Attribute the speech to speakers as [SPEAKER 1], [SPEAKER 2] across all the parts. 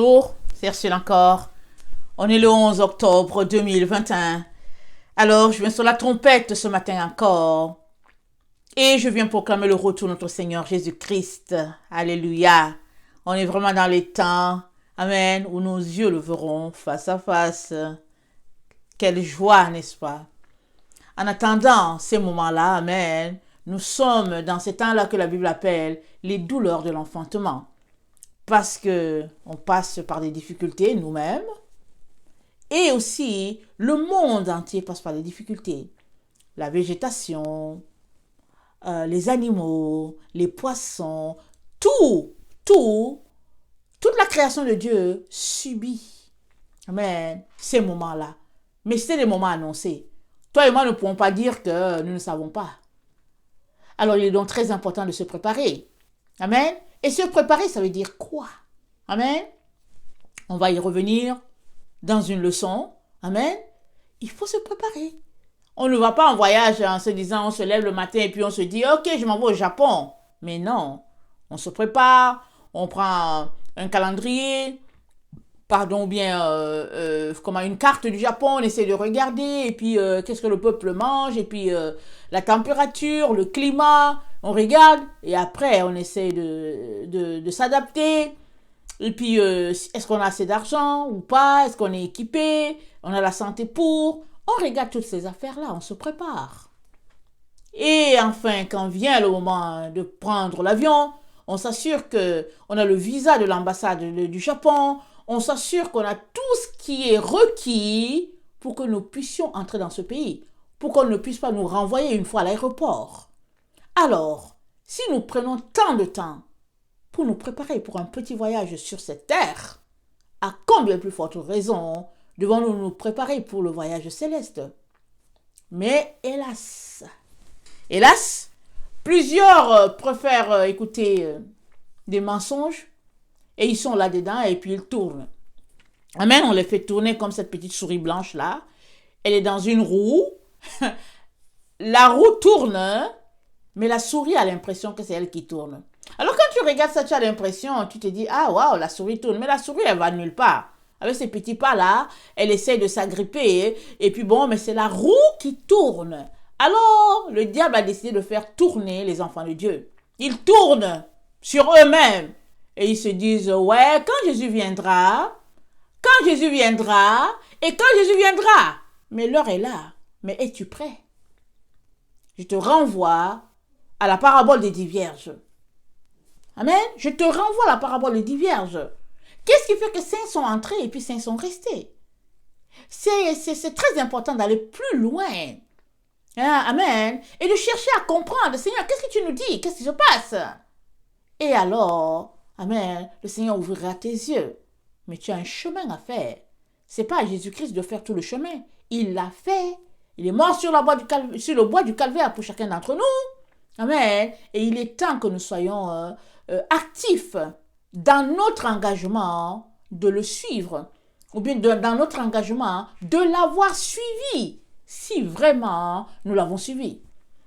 [SPEAKER 1] Bonjour, c'est Ursule encore. On est le 11 octobre 2021. Alors, je viens sur la trompette ce matin encore. Et je viens proclamer le retour de notre Seigneur Jésus-Christ. Alléluia. On est vraiment dans les temps, amen, où nos yeux le verront face à face. Quelle joie, n'est-ce pas? En attendant ces moments-là, amen, nous sommes dans ces temps-là que la Bible appelle les douleurs de l'enfantement. Parce que on passe par des difficultés nous-mêmes et aussi le monde entier passe par des difficultés. La végétation, les animaux, les poissons, toute la création de Dieu subit, amen, ces moments-là. Mais c'est des moments annoncés. Toi et moi ne pouvons pas dire que nous ne savons pas. Alors il est donc très important de se préparer. Amen. Et se préparer, ça veut dire quoi? Amen. On va y revenir dans une leçon. Amen. Il faut se préparer. On ne va pas en voyage en se disant, on se lève le matin et puis on se dit, ok, je m'en vais au Japon. Mais non. On se prépare, on prend un calendrier, comme une carte du Japon, on essaie de regarder, et puis qu'est-ce que le peuple mange, et puis la température, le climat, on regarde, et après on essaie de s'adapter, et puis est-ce qu'on a assez d'argent ou pas, est-ce qu'on est équipé, on a la santé pour, on regarde toutes ces affaires-là, on se prépare. Et enfin, quand vient le moment de prendre l'avion, on s'assure qu'on a le visa de l'ambassade du Japon, on s'assure qu'on a tout ce qui est requis pour que nous puissions entrer dans ce pays, pour qu'on ne puisse pas nous renvoyer une fois à l'aéroport. Alors, si nous prenons tant de temps pour nous préparer pour un petit voyage sur cette terre, à combien plus forte raison devons-nous nous préparer pour le voyage céleste? Mais hélas, plusieurs préfèrent écouter des mensonges et ils sont là-dedans et puis ils tournent. Amen, on les fait tourner comme cette petite souris blanche-là. Elle est dans une roue. La roue tourne, mais la souris a l'impression que c'est elle qui tourne. Alors quand tu regardes ça, tu as l'impression, tu te dis, ah waouh, la souris tourne. Mais la souris, elle va nulle part. Avec ses petits pas-là, elle essaie de s'agripper. Et puis bon, mais c'est la roue qui tourne. Alors, le diable a décidé de faire tourner les enfants de Dieu. Ils tournent sur eux-mêmes. Et ils se disent, ouais, quand Jésus viendra, et quand Jésus viendra. Mais l'heure est là. Mais es-tu prêt? Je te renvoie à la parabole des 10 vierges. Amen. Je te renvoie à la parabole des 10 vierges. Qu'est-ce qui fait que 5 sont entrés et puis 5 sont restés? C'est très important d'aller plus loin. Amen. Et de chercher à comprendre. Seigneur, qu'est-ce que tu nous dis? Qu'est-ce qui se passe? Et alors, amen, le Seigneur ouvrira tes yeux. Mais tu as un chemin à faire. C'est pas à Jésus-Christ de faire tout le chemin. Il l'a fait. Il est mort sur le bois du calvaire pour chacun d'entre nous. Amen. Et il est temps que nous soyons actifs dans notre engagement de le suivre. Ou bien dans notre engagement de l'avoir suivi. Si vraiment nous l'avons suivi.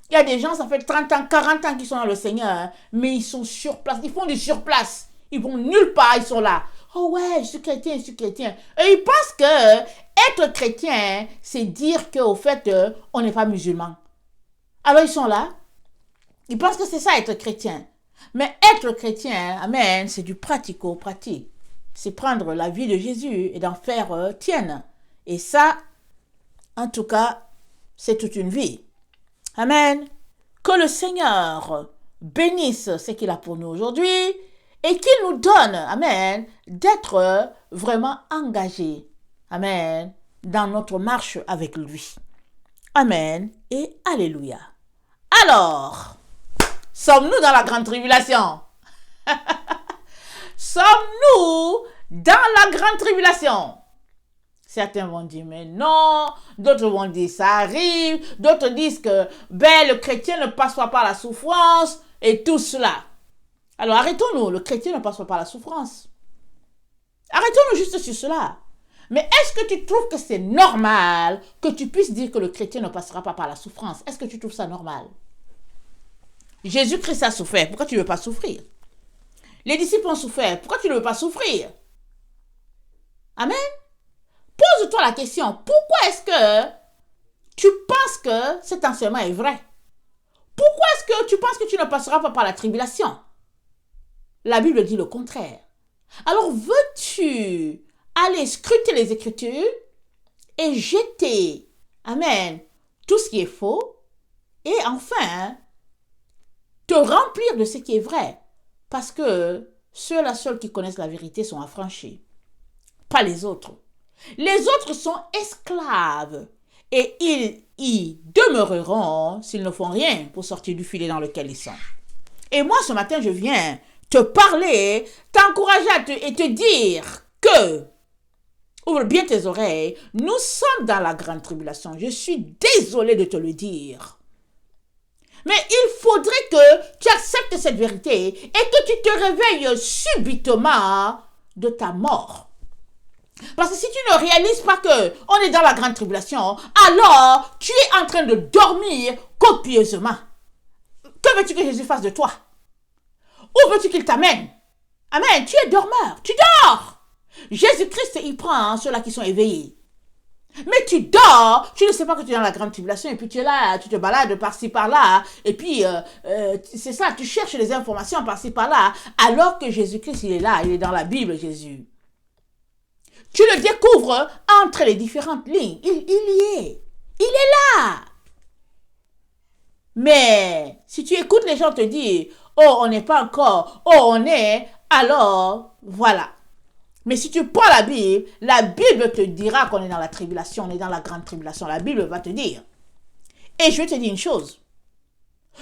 [SPEAKER 1] Il y a des gens, ça fait 30 ans, 40 ans qu'ils sont dans le Seigneur, mais ils sont sur place. Ils font du surplace. Ils vont nulle part, ils sont là. Oh ouais, je suis chrétien. Et ils pensent que être chrétien, c'est dire qu'au fait, on n'est pas musulman. Alors ils sont là. Ils pensent que c'est ça, être chrétien. Mais être chrétien, amen, c'est du pratico-pratique. C'est prendre la vie de Jésus et d'en faire tienne. Et ça, en tout cas, c'est toute une vie. Amen. Que le Seigneur bénisse ce qu'il a pour nous aujourd'hui et qu'il nous donne, amen, d'être vraiment engagés, amen, dans notre marche avec lui. Amen et alléluia. Alors, sommes-nous dans la grande tribulation? Sommes-nous dans la grande tribulation? Certains vont dire, mais non. D'autres vont dire, ça arrive. D'autres disent que, le chrétien ne passe pas par la souffrance et tout cela. Alors, arrêtons-nous. Le chrétien ne passe pas par la souffrance. Arrêtons-nous juste sur cela. Mais est-ce que tu trouves que c'est normal que tu puisses dire que le chrétien ne passera pas par la souffrance? Est-ce que tu trouves ça normal? Jésus-Christ a souffert. Pourquoi tu ne veux pas souffrir? Les disciples ont souffert. Pourquoi tu ne veux pas souffrir? Amen. Pose-toi la question, pourquoi est-ce que tu penses que cet enseignement est vrai? Pourquoi est-ce que tu penses que tu ne passeras pas par la tribulation? La Bible dit le contraire. Alors veux-tu aller scruter les Écritures et jeter, amen, tout ce qui est faux et enfin te remplir de ce qui est vrai? Parce que ceux-là seuls qui connaissent la vérité sont affranchis, pas les autres. Les autres sont esclaves et ils y demeureront s'ils ne font rien pour sortir du filet dans lequel ils sont. Et moi, ce matin, je viens te parler, t'encourager et te dire que, ouvre bien tes oreilles, nous sommes dans la grande tribulation. Je suis désolée de te le dire. Mais il faudrait que tu acceptes cette vérité et que tu te réveilles subitement de ta mort. Parce que si tu ne réalises pas qu'on est dans la grande tribulation, alors tu es en train de dormir copieusement. Que veux-tu que Jésus fasse de toi? Où veux-tu qu'il t'amène? Amen, tu es dormeur, tu dors. Jésus-Christ, il prend ceux-là qui sont éveillés. Mais tu dors, tu ne sais pas que tu es dans la grande tribulation et puis tu es là, tu te balades par-ci par-là et puis c'est ça, tu cherches les informations par-ci par-là alors que Jésus-Christ, il est là, il est dans la Bible, Jésus. Tu le découvres entre les différentes lignes, il y est, il est là. Mais si tu écoutes les gens te dire, oh on n'est pas encore, oh on est, alors voilà. Mais si tu prends la Bible te dira qu'on est dans la tribulation, on est dans la grande tribulation. La Bible va te dire. Et je vais te dire une chose.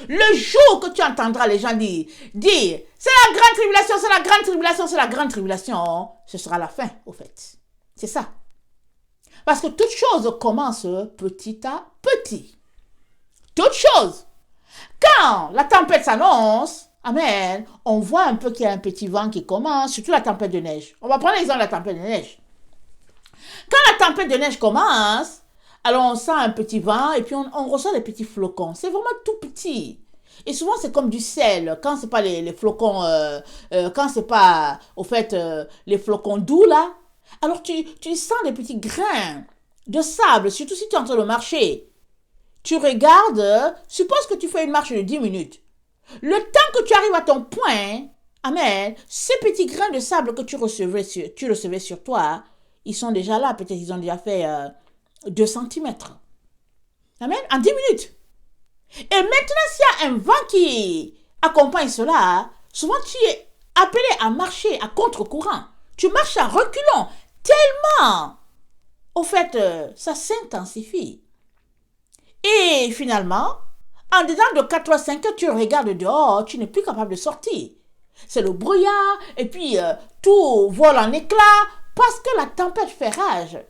[SPEAKER 1] Le jour que tu entendras les gens dire, c'est la grande tribulation, c'est la grande tribulation, c'est la grande tribulation, ce sera la fin, au fait. C'est ça. Parce que toute chose commence petit à petit. Toute chose. Quand la tempête s'annonce, amen, on voit un peu qu'il y a un petit vent qui commence, surtout la tempête de neige. On va prendre l'exemple de la tempête de neige. Quand la tempête de neige commence, alors on sent un petit vent et puis on ressent des petits flocons. C'est vraiment tout petit. Et souvent c'est comme du sel. Quand c'est pas les flocons, quand c'est pas, au fait, les flocons doux là, alors tu sens des petits grains de sable, surtout si tu es en train de marcher. Tu regardes, suppose que tu fais une marche de 10 minutes. Le temps que tu arrives à ton point, amen, ces petits grains de sable que tu recevais sur toi, ils sont déjà là. Peut-être ils ont déjà fait 2 centimètres. Amen, en 10 minutes. Et maintenant, s'il y a un vent qui accompagne cela, souvent tu es appelé à marcher à contre-courant. Tu marches à reculons, tellement, au fait, ça s'intensifie. Et finalement, en dedans de 4 à 5 heures, tu regardes dehors, tu n'es plus capable de sortir. C'est le brouillard, et puis tout vole en éclats, parce que la tempête fait rage.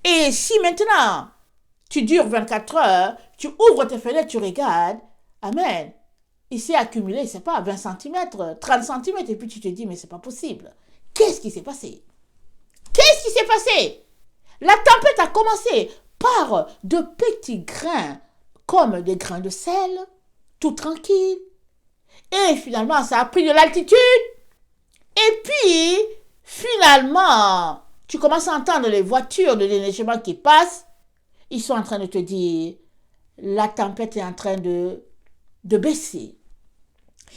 [SPEAKER 1] Et si maintenant, tu dures 24 heures, tu ouvres tes fenêtres, tu regardes, amen, il s'est accumulé, c'est pas 20 cm, 30 cm, et puis tu te dis, mais c'est pas possible. Qu'est-ce qui s'est passé? Qu'est-ce qui s'est passé? La tempête a commencé par de petits grains, comme des grains de sel, tout tranquille. Et finalement, ça a pris de l'altitude. Et puis, finalement, tu commences à entendre les voitures de déneigement qui passent. Ils sont en train de te dire, la tempête est en train de baisser.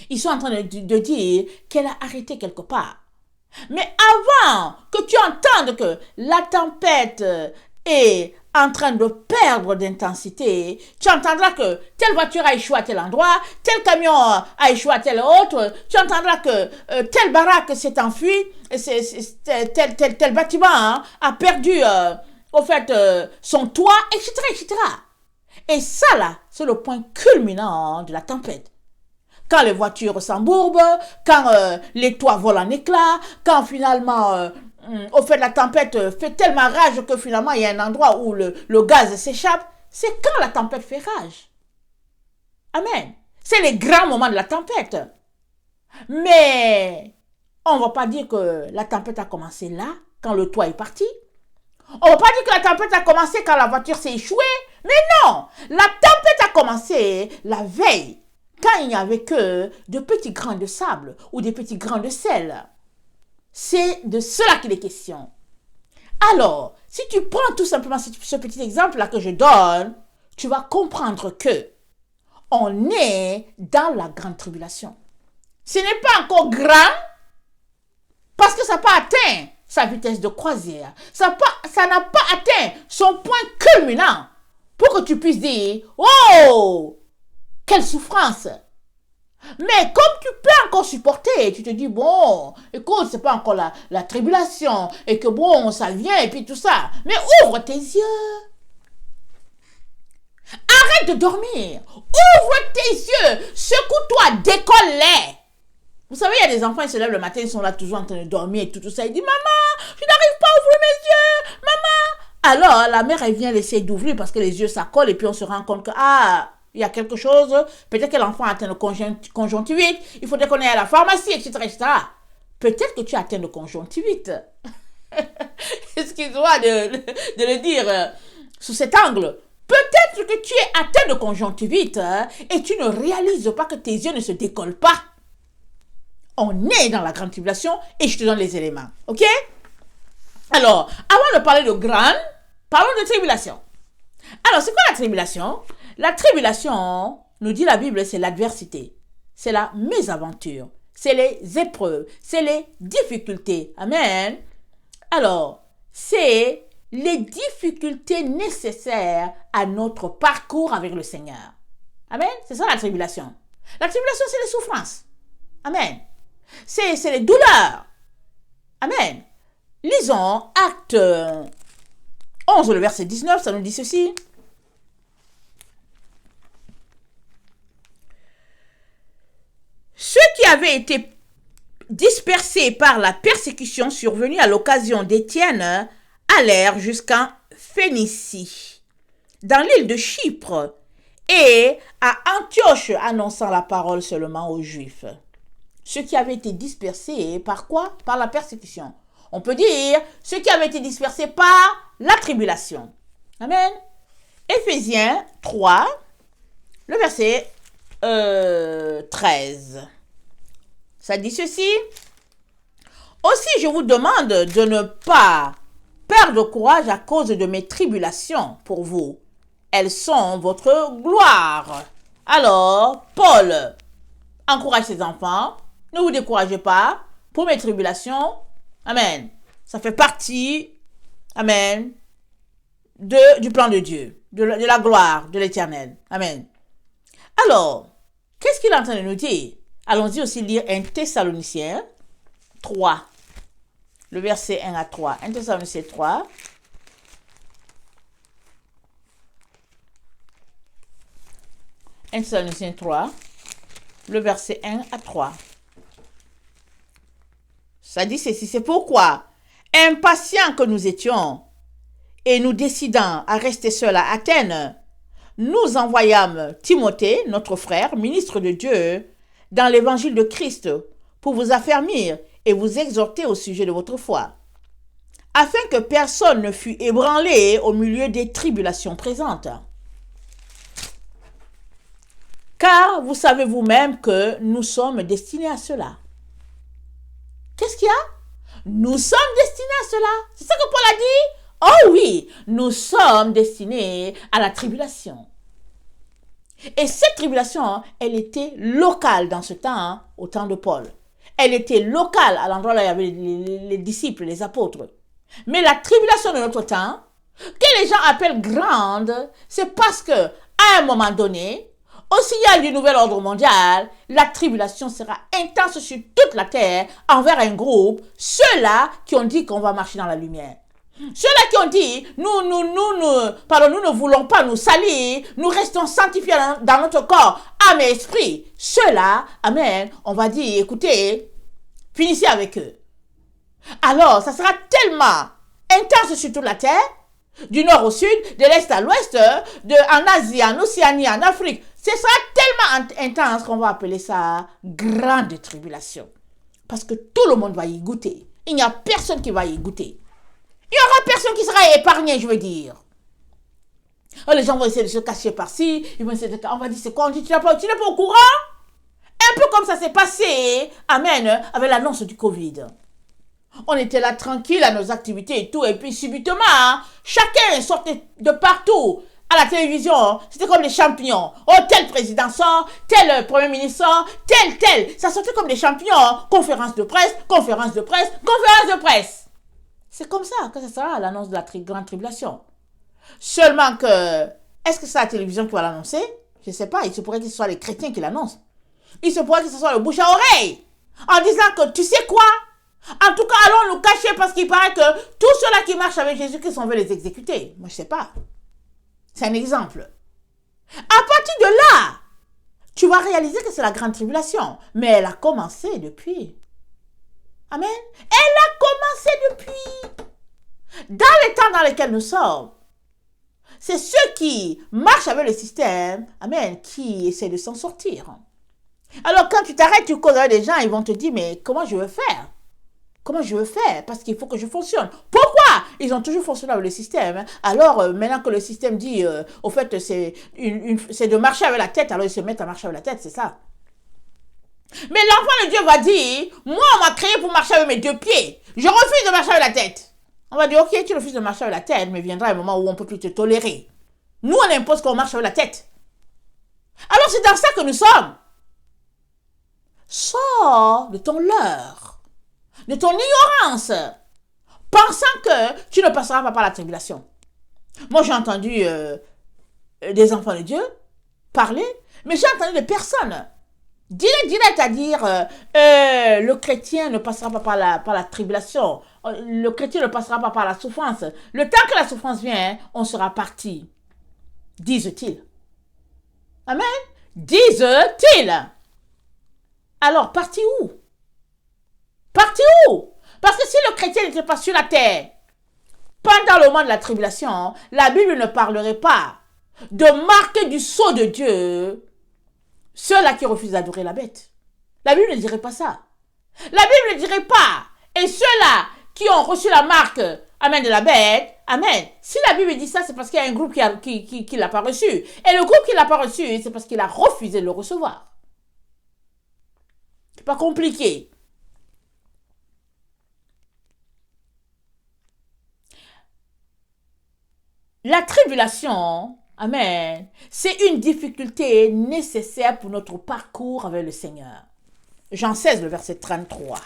[SPEAKER 1] Ils sont en train de dire qu'elle a arrêté quelque part. Mais avant que tu entendes que la tempête est en train de perdre d'intensité, tu entendras que telle voiture a échoué à tel endroit, tel camion a échoué à tel autre, tu entendras que telle baraque s'est enfuie, tel bâtiment a perdu au fait son toit, etc., etc. Et ça là, c'est le point culminant de la tempête. Quand les voitures s'embourbent, quand les toits volent en éclats, quand finalement, au fait, la tempête fait tellement rage que finalement, il y a un endroit où le gaz s'échappe, c'est quand la tempête fait rage. Amen. C'est les grands moments de la tempête. Mais on ne va pas dire que la tempête a commencé là, quand le toit est parti. On ne va pas dire que la tempête a commencé quand la voiture s'est échouée. Mais non, la tempête a commencé la veille, quand il n'y avait que de petits grains de sable ou des petits grains de sel. C'est de cela qu'il est question. Alors, si tu prends tout simplement ce petit exemple-là que je donne, tu vas comprendre que on est dans la grande tribulation. Ce n'est pas encore grand parce que ça n'a pas atteint sa vitesse de croisière. Ça n'a pas atteint son point culminant pour que tu puisses dire « Oh, quelle souffrance !» Mais comme tu peux encore supporter, tu te dis, bon, écoute, c'est pas encore la tribulation, et que bon, ça vient, et puis tout ça. Mais ouvre tes yeux. Arrête de dormir. Ouvre tes yeux. Secoue-toi, décolle-les. Vous savez, il y a des enfants, ils se lèvent le matin, ils sont là toujours en train de dormir et tout ça. Ils disent, maman, je n'arrive pas à ouvrir mes yeux, maman. Alors, la mère, elle vient essayer d'ouvrir parce que les yeux, ça colle, et puis on se rend compte que, il y a quelque chose, peut-être que l'enfant a atteint le conjonctivite, il faudrait qu'on aille à la pharmacie, etc., etc. Peut-être que tu as atteint le conjonctivite. Excuse-moi de le dire sous cet angle. Peut-être que tu es atteint de conjonctivite et tu ne réalises pas que tes yeux ne se décollent pas. On est dans la grande tribulation et je te donne les éléments. Ok? Alors, avant de parler de grande, parlons de tribulation. Alors, c'est quoi la tribulation? La tribulation, nous dit la Bible, c'est l'adversité, c'est la mésaventure, c'est les épreuves, c'est les difficultés. Amen. Alors, c'est les difficultés nécessaires à notre parcours avec le Seigneur. Amen. C'est ça la tribulation. La tribulation, c'est les souffrances. Amen. C'est les douleurs. Amen. Lisons Acte 11, le verset 19, ça nous dit ceci. Ceux qui avaient été dispersés par la persécution survenue à l'occasion d'Étienne allèrent jusqu'en Phénicie, dans l'île de Chypre, et à Antioche, annonçant la parole seulement aux Juifs. Ceux qui avaient été dispersés par quoi? Par la persécution. On peut dire ceux qui avaient été dispersés par la tribulation. Amen. Éphésiens 3, le verset 13. Ça dit ceci. Aussi, je vous demande de ne pas perdre courage à cause de mes tribulations pour vous. Elles sont votre gloire. Alors, Paul encourage ses enfants. Ne vous découragez pas pour mes tribulations. Amen. Ça fait partie, amen, du plan de Dieu, de la gloire de l'Éternel. Amen. Alors, qu'est-ce qu'il est en train de nous dire? Allons-y aussi lire 1 Thessaloniciens 3, le verset 1 à 3. 1 Thessaloniciens 3. « 1 Thessaloniciens 3, le verset 1 à 3. Ça dit ceci, c'est pourquoi, impatients que nous étions, et nous décidant à rester seuls à Athènes, nous envoyâmes Timothée, notre frère, ministre de Dieu, dans l'évangile de Christ, pour vous affermir et vous exhorter au sujet de votre foi, afin que personne ne fût ébranlé au milieu des tribulations présentes. Car vous savez vous-même que nous sommes destinés à cela. Qu'est-ce qu'il y a? Nous sommes destinés à cela. C'est ça que Paul a dit? Oh oui, nous sommes destinés à la tribulation. Et cette tribulation, elle était locale dans ce temps, au temps de Paul. Elle était locale à l'endroit où il y avait les disciples, les apôtres. Mais la tribulation de notre temps, que les gens appellent grande, c'est parce que à un moment donné, au signal du nouvel ordre mondial, la tribulation sera intense sur toute la terre envers un groupe, ceux-là qui ont dit qu'on va marcher dans la lumière. Ceux-là qui ont dit, nous ne voulons pas nous salir, nous restons sanctifiés dans notre corps, âme et esprit. Ceux-là, amen, on va dire, écoutez, finissez avec eux. Alors, ça sera tellement intense sur toute la terre, du nord au sud, de l'est à l'ouest, en Asie, en Océanie, en Afrique. Ce sera tellement intense qu'on va appeler ça grande tribulation. Parce que tout le monde va y goûter. Il n'y a personne qui va y goûter. Il n'y aura personne qui sera épargné, je veux dire. Les gens vont essayer de se cacher par-ci. Ils vont essayer de... On va dire, c'est quoi? On dit, tu n'es pas au courant? Un peu comme ça s'est passé, amen, avec l'annonce du Covid. On était là tranquille à nos activités et tout. Et puis subitement, hein, chacun sortait de partout. À la télévision, c'était comme des champignons. Oh, tel président sort, tel premier ministre sort, tel. Ça sortait comme des champignons. Conférence de presse, conférence de presse, conférence de presse. C'est comme ça que ça sera l'annonce de la grande tribulation. Seulement que, est-ce que c'est la télévision qui va l'annoncer? Je ne sais pas. Il se pourrait que ce soit les chrétiens qui l'annoncent. Il se pourrait que ce soit le bouche à oreille. En disant que, tu sais quoi? En tout cas, allons nous cacher parce qu'il paraît que tous ceux-là qui marchent avec Jésus-Christ, on veut les exécuter. Moi, je ne sais pas. C'est un exemple. À partir de là, tu vas réaliser que c'est la grande tribulation. Mais elle a commencé depuis. Amen. Elle a commencé depuis. Dans les temps dans lesquels nous sommes, c'est ceux qui marchent avec le système, amen, qui essaient de s'en sortir. Alors quand tu t'arrêtes, tu causes avec des gens, ils vont te dire, mais comment je veux faire? Comment je veux faire? Parce qu'il faut que je fonctionne. Pourquoi? Ils ont toujours fonctionné avec le système. Alors, maintenant que le système dit, au fait, c'est de marcher avec la tête, alors ils se mettent à marcher avec la tête, c'est ça. Mais l'enfant de Dieu va dire, moi, on m'a créé pour marcher avec mes deux pieds. Je refuse de marcher avec la tête. On va dire, ok, tu refuses de marcher avec la tête, mais viendra un moment où on ne peut plus te tolérer. Nous, on impose qu'on marche avec la tête. Alors, c'est dans ça que nous sommes. Sors de ton leurre, de ton ignorance, pensant que tu ne passeras pas par la tribulation. Moi, j'ai entendu des enfants de Dieu parler, mais j'ai entendu des personnes direct à dire le chrétien ne passera pas par la tribulation, le chrétien ne passera pas par la souffrance. Le temps que la souffrance vient, on sera parti, disent-ils. Amen. Disent-ils. Alors, parti où? Parti où? Parce que si le chrétien n'était pas sur la terre, pendant le moment de la tribulation, la Bible ne parlerait pas de marquer du sceau de Dieu ceux-là qui refusent d'adorer la bête. La Bible ne dirait pas ça. La Bible ne dirait pas. Et ceux-là qui ont reçu la marque, amen, de la bête, amen. Si la Bible dit ça, c'est parce qu'il y a un groupe qui l'a pas reçu. Et le groupe qui l'a pas reçu, c'est parce qu'il a refusé de le recevoir. C'est pas compliqué. La tribulation, amen, c'est une difficulté nécessaire pour notre parcours avec le Seigneur. Jean 16, le verset 33.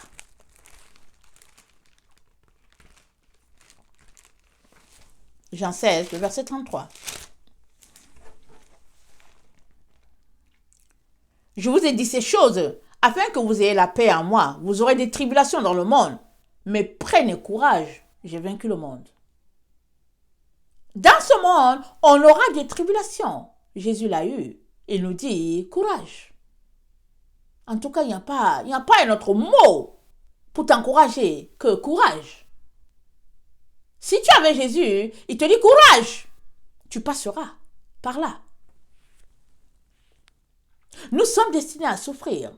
[SPEAKER 1] Jean 16, le verset 33. Je vous ai dit ces choses afin que vous ayez la paix en moi. Vous aurez des tribulations dans le monde, mais prenez courage, j'ai vaincu le monde. Dans ce monde, on aura des tribulations. Jésus l'a eu. Il nous dit courage. En tout cas, il n'y a pas un autre mot pour t'encourager que courage. Si tu avais Jésus, il te dit courage. Tu passeras par là. Nous sommes destinés à souffrir.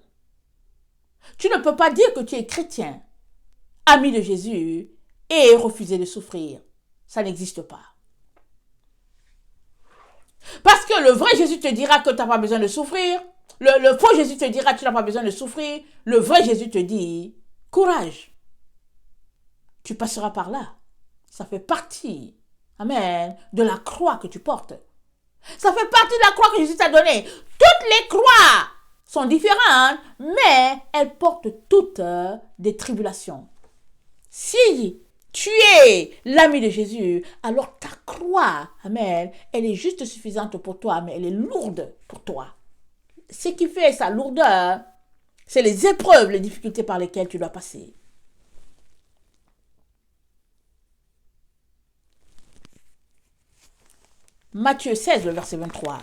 [SPEAKER 1] Tu ne peux pas dire que tu es chrétien, ami de Jésus, et refuser de souffrir. Ça n'existe pas. Parce que le vrai Jésus te dira que tu n'as pas besoin de souffrir. Le faux Jésus te dira que tu n'as pas besoin de souffrir. Le vrai Jésus te dit, courage. Tu passeras par là. Ça fait partie, amen, de la croix que tu portes. Ça fait partie de la croix que Jésus t'a donnée. Toutes les croix sont différentes, mais elles portent toutes des tribulations. Si tu es l'ami de Jésus, alors ta croix, amen, elle est juste suffisante pour toi, mais elle est lourde pour toi. Ce qui fait sa lourdeur, c'est les épreuves, les difficultés par lesquelles tu dois passer. Matthieu 16, le verset 23.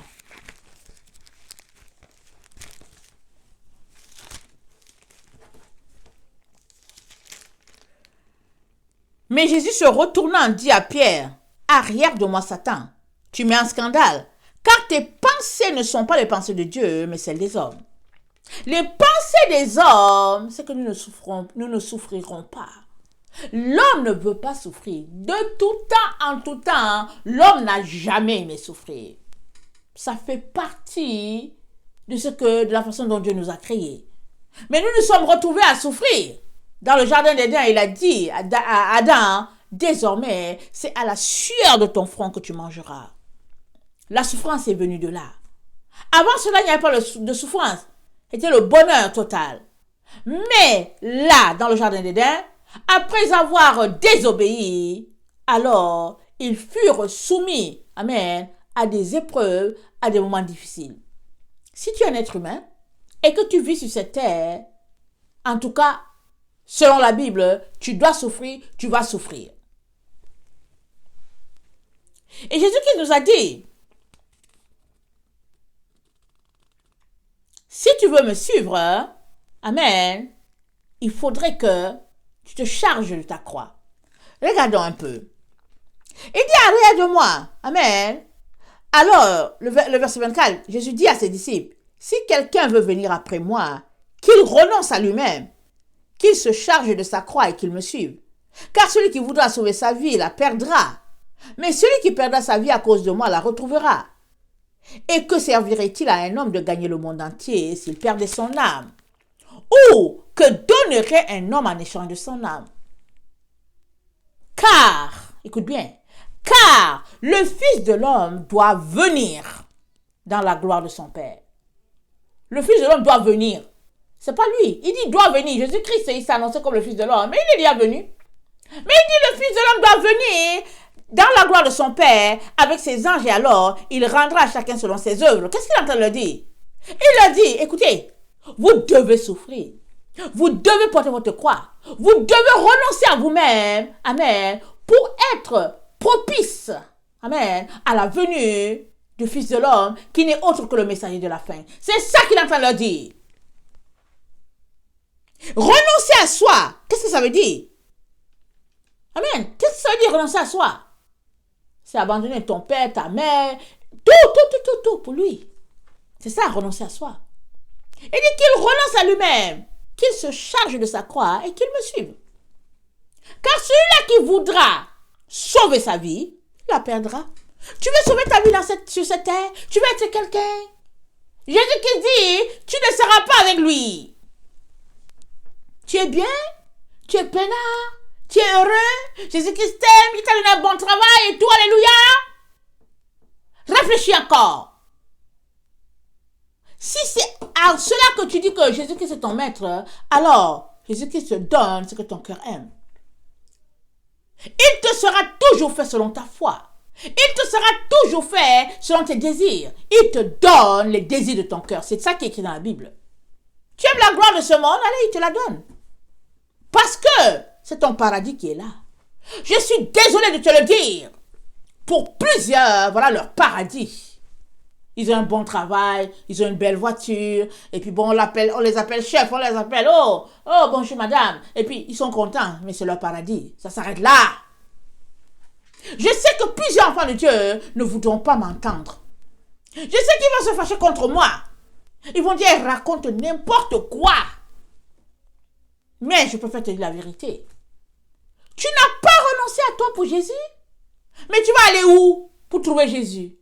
[SPEAKER 1] Mais Jésus se retournant dit à Pierre, « Arrière de moi, Satan, tu mets un scandale, car tes pensées ne sont pas les pensées de Dieu, mais celles des hommes. » Les pensées des hommes, c'est que nous ne souffrirons pas. L'homme ne veut pas souffrir. De tout temps en tout temps, l'homme n'a jamais aimé souffrir. Ça fait partie de la façon dont Dieu nous a créés. Mais nous nous sommes retrouvés à souffrir. Dans le jardin d'Éden, il a dit à Adam, désormais, c'est à la sueur de ton front que tu mangeras. La souffrance est venue de là. Avant cela, il n'y avait pas de souffrance. C'était le bonheur total. Mais là, dans le jardin d'Éden, après avoir désobéi, alors ils furent soumis, amen, à des épreuves, à des moments difficiles. Si tu es un être humain et que tu vis sur cette terre, en tout cas, selon la Bible, tu dois souffrir, tu vas souffrir. Et Jésus-Christ nous a dit, si tu veux me suivre, amen, il faudrait que tu te charges de ta croix. Regardons un peu. Il dit, arrière de moi, amen. Alors, le verset 24, Jésus dit à ses disciples, si quelqu'un veut venir après moi, qu'il renonce à lui-même, qu'il se charge de sa croix et qu'il me suive. Car celui qui voudra sauver sa vie la perdra. Mais celui qui perdra sa vie à cause de moi la retrouvera. Et que servirait-il à un homme de gagner le monde entier s'il perdait son âme? Ou que donnerait un homme en échange de son âme? Car, écoute bien, car le Fils de l'homme doit venir dans la gloire de son Père. Le Fils de l'homme doit venir. C'est pas lui. Il dit doit venir. Jésus-Christ, il s'est annoncé comme le Fils de l'homme. Mais il est déjà venu. Mais il dit le Fils de l'homme doit venir dans la gloire de son Père avec ses anges et alors il rendra à chacun selon ses œuvres. Qu'est-ce qu'il est en train de leur dire? Il leur dit, écoutez, vous devez souffrir. Vous devez porter votre croix. Vous devez renoncer à vous-même. Amen. Pour être propice. Amen. À la venue du Fils de l'homme qui n'est autre que le messager de la fin. C'est ça qu'il est en train de leur dire. Renoncer à soi. Qu'est-ce que ça veut dire? Amen. Qu'est-ce que ça veut dire renoncer à soi? C'est abandonner ton père, ta mère, tout pour lui. C'est ça, renoncer à soi. Il dit qu'il renonce à lui-même, qu'il se charge de sa croix et qu'il me suive. Car celui-là qui voudra sauver sa vie, il la perdra. Tu veux sauver ta vie sur cette terre? Tu veux être quelqu'un? Jésus qui dit, tu ne seras pas avec lui. Tu es bien? Tu es peinard? Tu es heureux? Jésus-Christ t'aime, il t'a donné un bon travail et tout, alléluia. Réfléchis encore. Si c'est à cela que tu dis que Jésus-Christ est ton maître, alors Jésus-Christ te donne ce que ton cœur aime. Il te sera toujours fait selon ta foi. Il te sera toujours fait selon tes désirs. Il te donne les désirs de ton cœur. C'est ça qui est écrit dans la Bible. Tu aimes la gloire de ce monde, allez, il te la donne. Parce que c'est ton paradis qui est là. Je suis désolé de te le dire. Pour plusieurs, voilà leur paradis. Ils ont un bon travail, ils ont une belle voiture, et puis bon, on les appelle chef, on les appelle, oh, bonjour madame. Et puis ils sont contents, mais c'est leur paradis. Ça s'arrête là. Je sais que plusieurs enfants de Dieu ne voudront pas m'entendre. Je sais qu'ils vont se fâcher contre moi. Ils vont dire, elle raconte n'importe quoi. Mais je préfère te dire la vérité. Tu n'as pas renoncé à toi pour Jésus? Mais tu vas aller où pour trouver Jésus?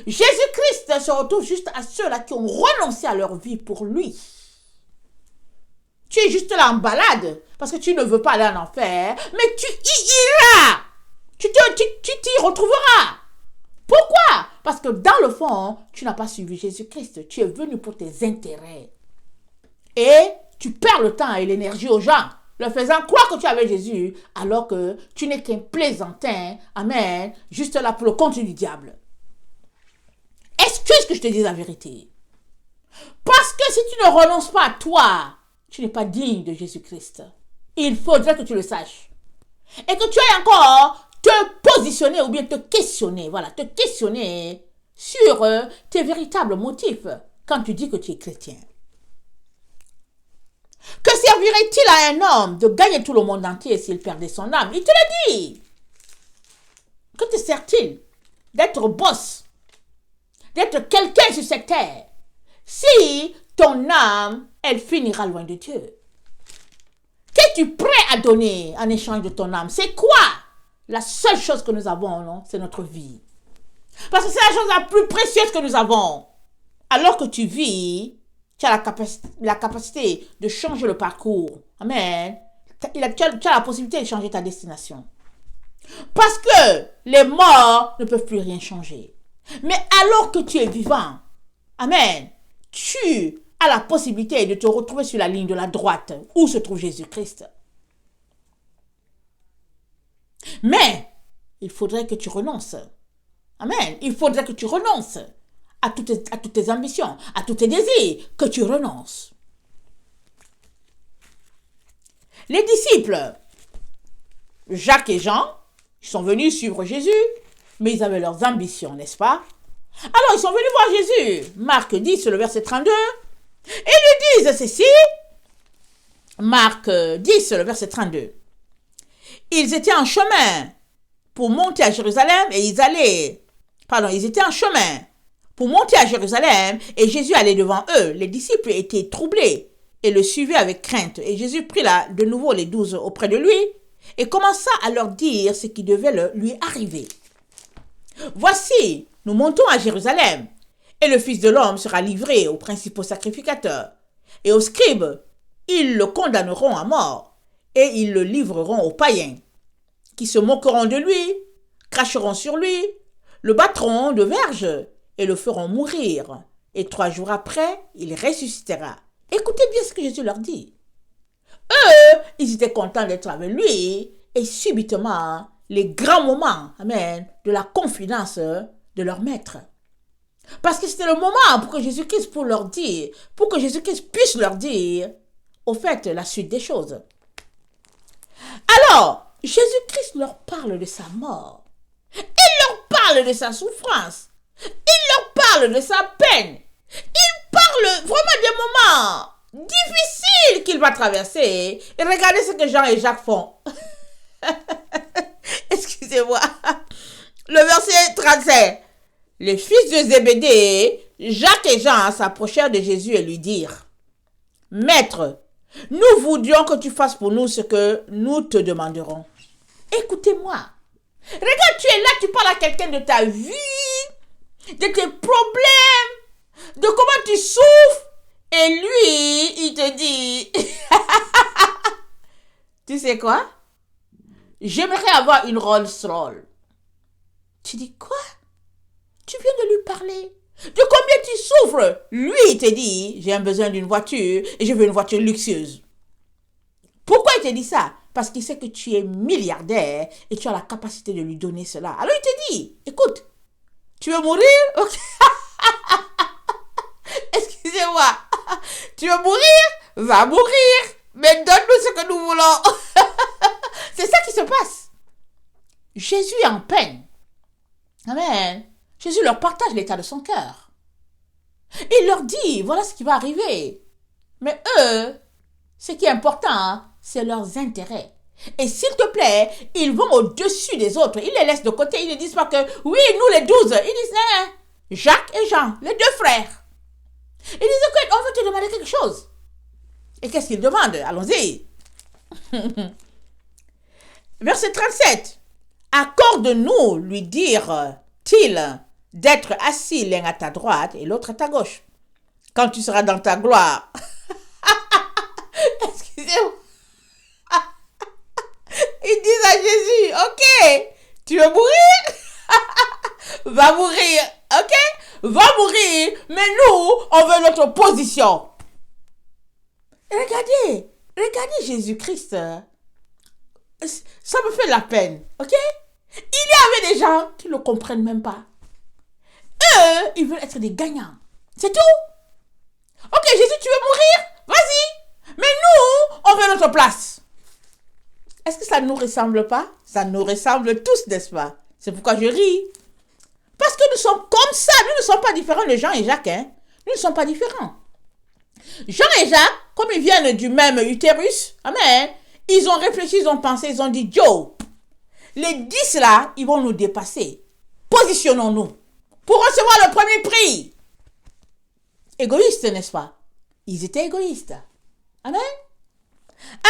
[SPEAKER 1] Jésus-Christ se retrouve juste à ceux-là qui ont renoncé à leur vie pour lui. Tu es juste là en balade parce que tu ne veux pas aller en enfer, mais tu y iras. Tu t'y retrouveras. Pourquoi? Parce que dans le fond, tu n'as pas suivi Jésus-Christ. Tu es venu pour tes intérêts. Et tu perds le temps et l'énergie aux gens, leur faisant croire que tu avais Jésus, alors que tu n'es qu'un plaisantin, amen, juste là pour le compte du diable. Excuse que je te dise la vérité. Parce que si tu ne renonces pas à toi, tu n'es pas digne de Jésus-Christ. Il faudrait que tu le saches. Et que tu ailles encore te positionner ou bien te questionner, sur tes véritables motifs quand tu dis que tu es chrétien. Que servirait-il à un homme de gagner tout le monde entier s'il perdait son âme? Il te l'a dit. Que te sert-il d'être boss, d'être quelqu'un sur cette terre, si ton âme, elle finira loin de Dieu? Qu'es-tu prêt à donner en échange de ton âme? C'est quoi? La seule chose que nous avons, non, c'est notre vie. Parce que c'est la chose la plus précieuse que nous avons. Alors que tu vis, tu as la capacité de changer le parcours. Amen. Tu as la possibilité de changer ta destination. Parce que les morts ne peuvent plus rien changer. Mais alors que tu es vivant, amen, tu as la possibilité de te retrouver sur la ligne de la droite où se trouve Jésus-Christ. Mais il faudrait que tu renonces. Amen. Il faudrait que tu renonces à toutes tes ambitions, à tous tes désirs, que tu renonces. Les disciples, Jacques et Jean, ils sont venus suivre Jésus, mais ils avaient leurs ambitions, n'est-ce pas? Alors ils sont venus voir Jésus. Marc 10, le verset 32. Et ils lui disent ceci. Marc 10, le verset 32. Ils étaient en chemin pour monter à Jérusalem et ils étaient en chemin pour monter à Jérusalem et Jésus allait devant eux. Les disciples étaient troublés et le suivaient avec crainte. Et Jésus prit de nouveau les 12 auprès de lui et commença à leur dire ce qui devait lui arriver. Voici, nous montons à Jérusalem et le Fils de l'homme sera livré aux principaux sacrificateurs et aux scribes. Ils le condamneront à mort et ils le livreront aux païens qui se moqueront de lui, cracheront sur lui, le battront de verges et le feront mourir. Et 3 jours après, il ressuscitera. Écoutez bien ce que Jésus leur dit. Eux, ils étaient contents d'être avec lui et subitement, les grands moments, amen, de la confidence de leur maître. Parce que c'était le moment pour que Jésus-Christ puisse leur dire, au fait, la suite des choses. Alors, Jésus-Christ leur parle de sa mort. Il leur parle de sa souffrance. Il leur parle de sa peine. Il parle vraiment des moments difficiles qu'il va traverser. Et regardez ce que Jean et Jacques font. Excusez-moi. Le verset 37. Les fils de Zébédée, Jacques et Jean s'approchèrent de Jésus et lui dirent, « Maître, nous voudrions que tu fasses pour nous ce que nous te demanderons. » Écoutez-moi. Regarde, tu es là, tu parles à quelqu'un de ta vie, de tes problèmes, de comment tu souffres. Et lui, il te dit, tu sais quoi? J'aimerais avoir une Rolls-Royce. Tu dis quoi? Tu viens de lui parler. De combien tu souffres? Lui, il te dit, j'ai besoin d'une voiture et je veux une voiture luxueuse. Pourquoi il te dit ça? Parce qu'il sait que tu es milliardaire et tu as la capacité de lui donner cela. Alors il te dit, écoute, tu veux mourir? Okay. Excusez-moi. Tu veux mourir? Va mourir. Mais donne-nous ce que nous voulons. C'est ça qui se passe. Jésus est en peine. Amen. Jésus leur partage l'état de son cœur. Il leur dit, voilà ce qui va arriver. Mais eux, ce qui est important, c'est leurs intérêts. Et s'il te plaît, ils vont au-dessus des autres. Ils les laissent de côté. Ils ne disent pas que, oui, nous les 12. Ils disent, non, Jacques et Jean, les 2 frères. Ils disent, écoute, on veut te demander quelque chose. Et qu'est-ce qu'ils demandent? Allons-y. Verset 37. Accorde-nous, lui dirent-ils, d'être assis l'un à ta droite et l'autre à ta gauche. Quand tu seras dans ta gloire. Excusez-moi. Ils disent à Jésus, ok, tu veux mourir? Va mourir, ok? Va mourir, mais nous, on veut notre position. Regardez Jésus-Christ. Ça me fait la peine, ok? Il y avait des gens qui ne le comprennent même pas. Eux, ils veulent être des gagnants. C'est tout. Ok, Jésus, tu veux mourir? Vas-y. Mais nous, on veut notre place. Est-ce que ça ne nous ressemble pas? Ça nous ressemble tous, n'est-ce pas? C'est pourquoi je ris. Parce que nous sommes comme ça. Nous ne sommes pas différents de Jean et Jacques. Hein? Nous ne sommes pas différents. Jean et Jacques, comme ils viennent du même utérus, amen, ils ont réfléchi, ils ont pensé, ils ont dit, Joe, les 10 là, ils vont nous dépasser. Positionnons-nous pour recevoir le premier prix. Égoïste, n'est-ce pas? Ils étaient égoïstes. Amen.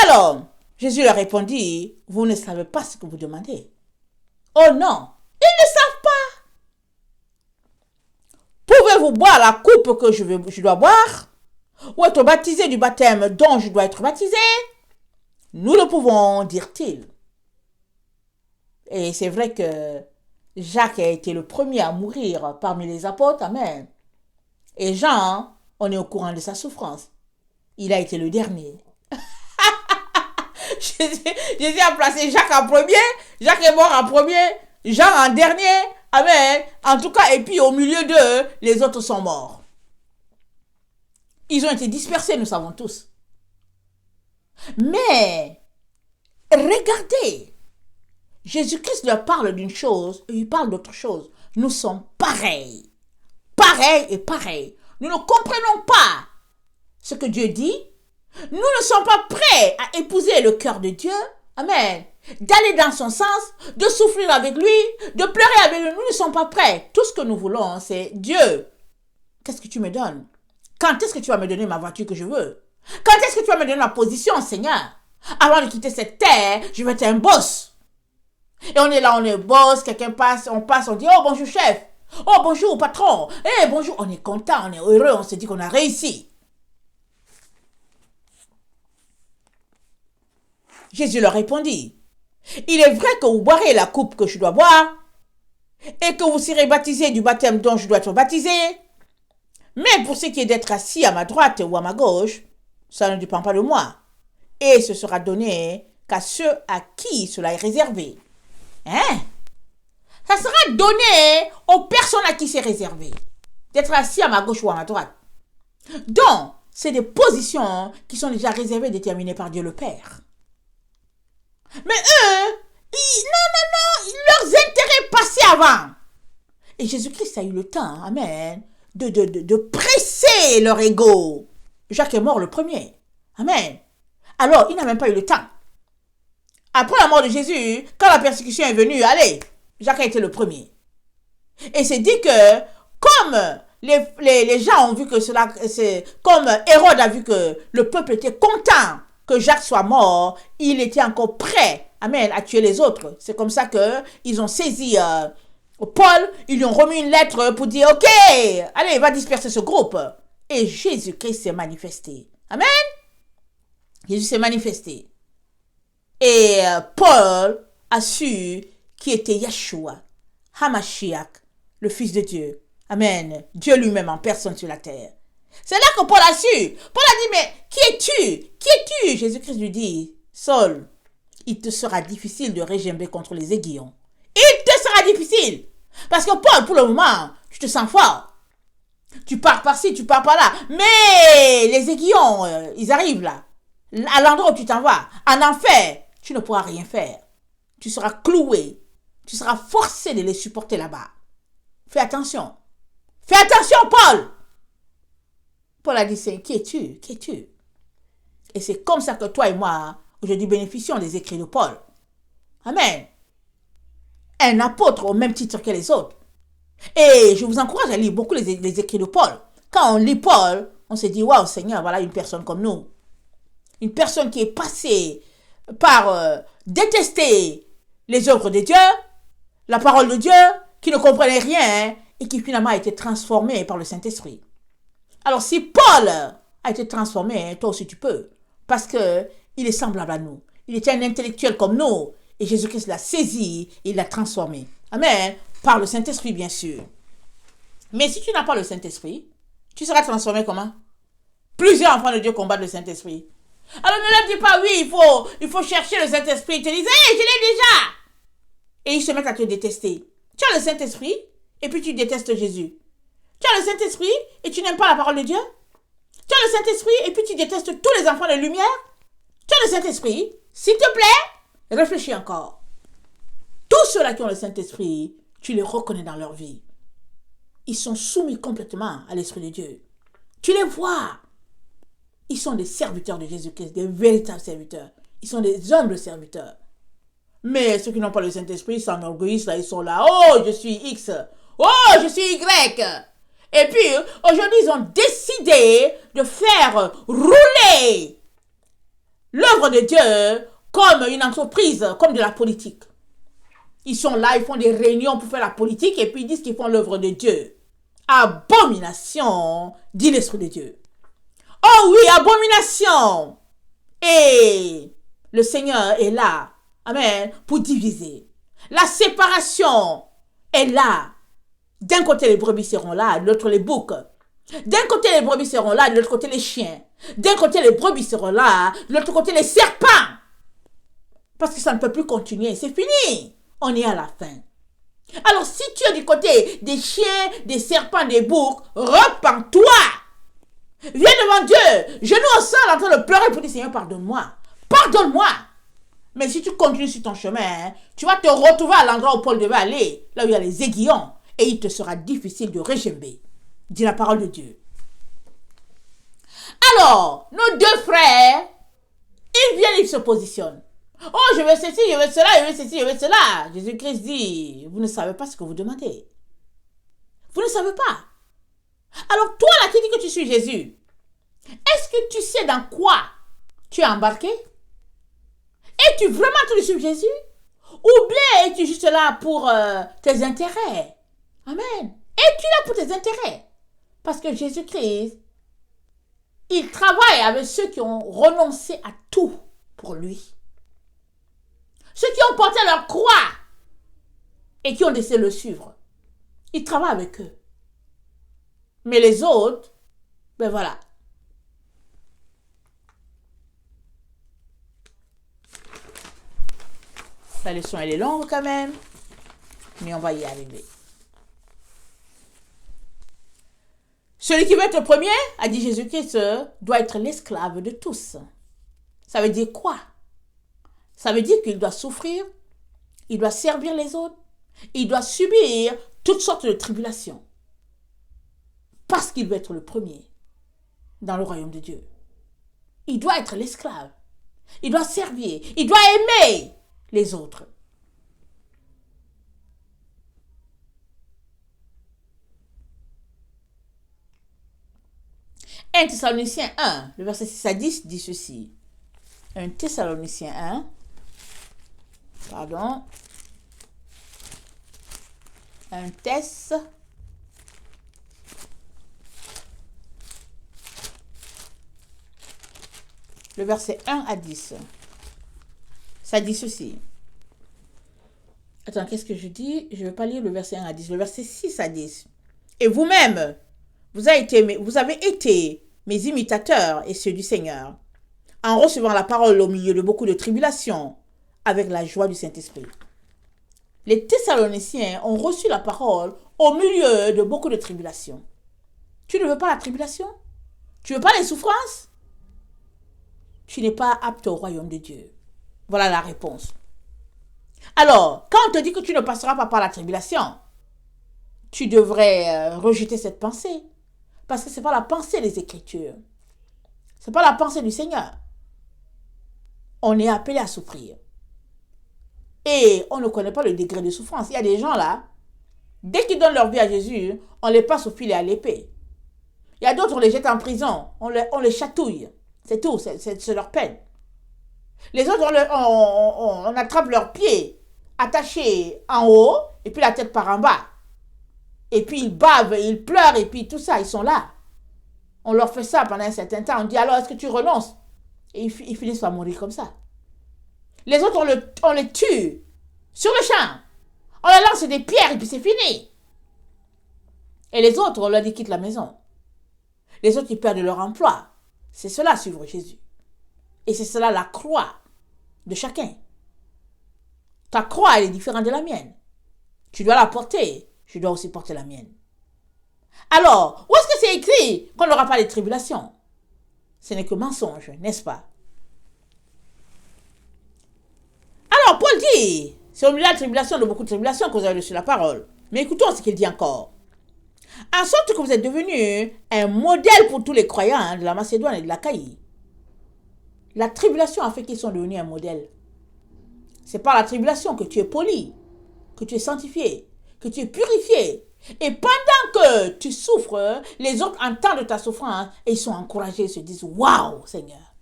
[SPEAKER 1] Alors, Jésus leur répondit, vous ne savez pas ce que vous demandez. Oh non, ils ne savent pas. Pouvez-vous boire la coupe que je dois boire? Ou être baptisé du baptême dont je dois être baptisé? nous le pouvons, dirent-ils. Et c'est vrai que Jacques a été le premier à mourir parmi les apôtres, amen. Et Jean, on est au courant de sa souffrance. Il a été le dernier. Jésus a placé Jacques en premier, Jacques est mort en premier, Jean en dernier, amen. En tout cas, et puis au milieu d'eux, les autres sont morts. Ils ont été dispersés, nous savons tous. Mais, regardez, Jésus-Christ leur parle d'une chose et il parle d'autre chose. Nous sommes pareils. Pareils et pareils. Nous ne comprenons pas ce que Dieu dit. Nous ne sommes pas prêts à épouser le cœur de Dieu. Amen. D'aller dans son sens, de souffrir avec lui, de pleurer avec lui. Nous ne sommes pas prêts. Tout ce que nous voulons, c'est Dieu. Qu'est-ce que tu me donnes? Quand est-ce que tu vas me donner ma voiture que je veux? Quand est-ce que tu vas me donner ma position, Seigneur? Avant de quitter cette terre, je vais être un boss. Et on est là, on est boss, quelqu'un passe, on dit, oh bonjour chef, oh bonjour patron, eh bonjour, on est content, on est heureux, on se dit qu'on a réussi. Jésus leur répondit, il est vrai que vous boirez la coupe que je dois boire, et que vous serez baptisés du baptême dont je dois être baptisé, mais pour ce qui est d'être assis à ma droite ou à ma gauche, ça ne dépend pas de moi, et ce sera donné qu'à ceux à qui cela est réservé. Hein? Ça sera donné aux personnes à qui c'est réservé d'être assis à ma gauche ou à ma droite. Donc, c'est des positions qui sont déjà réservées, déterminées par Dieu le Père. Mais eux, leurs intérêts passaient avant. Et Jésus-Christ a eu le temps, amen, de presser leur ego. Jacques est mort le premier. Amen. Alors, il n'a même pas eu le temps. Après la mort de Jésus, quand la persécution est venue, allez, Jacques a été le premier. Et c'est dit que, comme les gens ont vu que cela, comme Hérode a vu que le peuple était content que Jacques soit mort, il était encore prêt, amen, à tuer les autres. C'est comme ça qu'ils ont saisi Paul, ils lui ont remis une lettre pour dire, ok, allez, va disperser ce groupe. Et Jésus-Christ s'est manifesté. Amen. Jésus s'est manifesté. Et Paul a su qui était Yeshua, Hamashiach, le Fils de Dieu. Amen. Dieu lui-même en personne sur la terre. C'est là que Paul a su. Paul a dit, mais qui es-tu? Qui es-tu? Jésus-Christ lui dit, Saul, il te sera difficile de régimber contre les aiguillons. Il te sera difficile. Parce que Paul, pour le moment, tu te sens fort. Tu pars par-ci, tu pars par-là. Mais les aiguillons, ils arrivent là. À l'endroit où tu t'en vas. En enfer, tu ne pourras rien faire. Tu seras cloué. Tu seras forcé de les supporter là-bas. Fais attention. Fais attention, Paul. Paul a dit, qui es-tu? Qui es-tu? Et c'est comme ça que toi et moi, aujourd'hui, bénéficions des écrits de Paul. Amen. Un apôtre au même titre que les autres. Et je vous encourage à lire beaucoup les écrits de Paul. Quand on lit Paul, on se dit, waouh, Seigneur, voilà une personne comme nous. Une personne qui est passée par détester les œuvres de Dieu, la parole de Dieu, qui ne comprenait rien et qui finalement a été transformée par le Saint-Esprit. Alors si Paul a été transformé, toi aussi tu peux. Parce qu'il est semblable à nous. Il était un intellectuel comme nous. Et Jésus-Christ l'a saisi et l'a transformé. Amen. Par le Saint-Esprit, bien sûr. Mais si tu n'as pas le Saint-Esprit, tu seras transformé comment? Plusieurs enfants de Dieu combattent le Saint-Esprit. Alors ne leur dis pas, oui, il faut chercher le Saint-Esprit. Ils te disent, hé, je l'ai déjà. Et ils se mettent à te détester. Tu as le Saint-Esprit et puis tu détestes Jésus. Tu as le Saint-Esprit et tu n'aimes pas la parole de Dieu. Tu as le Saint-Esprit et puis tu détestes tous les enfants de lumière. Tu as le Saint-Esprit, s'il te plaît, réfléchis encore. Tous ceux-là qui ont le Saint-Esprit, tu les reconnais dans leur vie. Ils sont soumis complètement à l'Esprit de Dieu. Tu les vois. Ils sont des serviteurs de Jésus-Christ, des véritables serviteurs. Ils sont des humbles serviteurs. Mais ceux qui n'ont pas le Saint-Esprit, ils s'enorgueillissent là, ils sont là. Oh, je suis X. Oh, je suis Y. Et puis, aujourd'hui, ils ont décidé de faire rouler l'œuvre de Dieu comme une entreprise, comme de la politique. Ils sont là, ils font des réunions pour faire la politique et puis ils disent qu'ils font l'œuvre de Dieu. Abomination, dit l'Esprit de Dieu. Oh oui, abomination. Et Le Seigneur est là, amen, pour diviser. La séparation est là. D'un côté, les brebis seront là, de l'autre, les boucs. D'un côté, les brebis seront là, de l'autre côté, les chiens. D'un côté, les brebis seront là, de l'autre côté, les serpents. Parce que ça ne peut plus continuer. C'est fini. On est à la fin. Alors, si tu es du côté des chiens, des serpents, des boucs, repens-toi. Viens devant Dieu, genoux au sol, en train de pleurer pour dire, Seigneur, pardonne-moi. Pardonne-moi. Mais si tu continues sur ton chemin, tu vas te retrouver à l'endroit où Paul devait aller, là où il y a les aiguillons, et il te sera difficile de régimber. Dit la parole de Dieu. Alors, nos deux frères, ils viennent, ils se positionnent. Oh, je veux ceci, je veux cela, je veux ceci, je veux cela. Jésus-Christ dit, vous ne savez pas ce que vous demandez. Vous ne savez pas. Alors toi là qui dis que tu suis Jésus, est-ce que tu sais dans quoi tu es embarqué? Es-tu vraiment en train de suivre Jésus? Ou bien es-tu juste là pour tes intérêts? Amen. Es-tu là pour tes intérêts? Parce que Jésus-Christ, il travaille avec ceux qui ont renoncé à tout pour lui. Ceux qui ont porté leur croix et qui ont décidé de le suivre. Il travaille avec eux. Mais les autres, ben voilà. La leçon, elle est longue quand même, mais on va y arriver. Celui qui veut être premier, a dit Jésus-Christ, doit être l'esclave de tous. Ça veut dire quoi? Ça veut dire qu'il doit souffrir, il doit servir les autres, il doit subir toutes sortes de tribulations. Parce qu'il veut être le premier dans le royaume de Dieu. Il doit être l'esclave. Il doit servir. Il doit aimer les autres. Un Thessaloniciens 1, le verset 6 à 10 dit ceci. Un Thessaloniciens 1, pardon, un Thess, le verset 1 à 10. Ça dit ceci. Attends, qu'est-ce que je dis? Je ne vais pas lire le verset 1 à 10. Le verset 6 à 10. Et vous-même, vous avez été mes imitateurs et ceux du Seigneur, en recevant la parole au milieu de beaucoup de tribulations, avec la joie du Saint-Esprit. Les Thessaloniciens ont reçu la parole au milieu de beaucoup de tribulations. Tu ne veux pas la tribulation? Tu ne veux pas les souffrances? Tu n'es pas apte au royaume de Dieu. Voilà la réponse. Alors, quand on te dit que tu ne passeras pas par la tribulation, tu devrais rejeter cette pensée. Parce que ce n'est pas la pensée des Écritures. Ce n'est pas la pensée du Seigneur. On est appelé à souffrir. Et on ne connaît pas le degré de souffrance. Il y a des gens là, dès qu'ils donnent leur vie à Jésus, on les passe au fil et à l'épée. Il y a d'autres, on les jette en prison, on les chatouille. C'est tout, c'est leur peine. Les autres, on attrape leurs pieds attachés en haut et puis la tête par en bas. Et puis ils bavent, ils pleurent et puis tout ça, ils sont là. On leur fait ça pendant un certain temps. On dit alors, est-ce que tu renonces? Et ils finissent par mourir comme ça. Les autres, on les tue sur le champ. On leur lance des pierres et puis c'est fini. Et les autres, on leur dit quitte la maison. Les autres, ils perdent leur emploi. C'est cela, suivre Jésus. Et c'est cela la croix de chacun. Ta croix, elle est différente de la mienne. Tu dois la porter. Je dois aussi porter la mienne. Alors, où est-ce que c'est écrit qu'on n'aura pas de tribulations? Ce n'est que mensonge, n'est-ce pas? Alors, Paul dit, c'est au milieu de la tribulation, de beaucoup de tribulations que vous avez reçu la parole. Mais écoutons ce qu'il dit encore. En sorte que vous êtes devenus un modèle pour tous les croyants de la Macédoine et de l'Achaïe. La tribulation a fait qu'ils sont devenus un modèle. C'est par la tribulation que tu es poli, que tu es sanctifié, que tu es purifié. Et pendant que tu souffres, les autres entendent ta souffrance et ils sont encouragés, ils se disent « Waouh, Seigneur!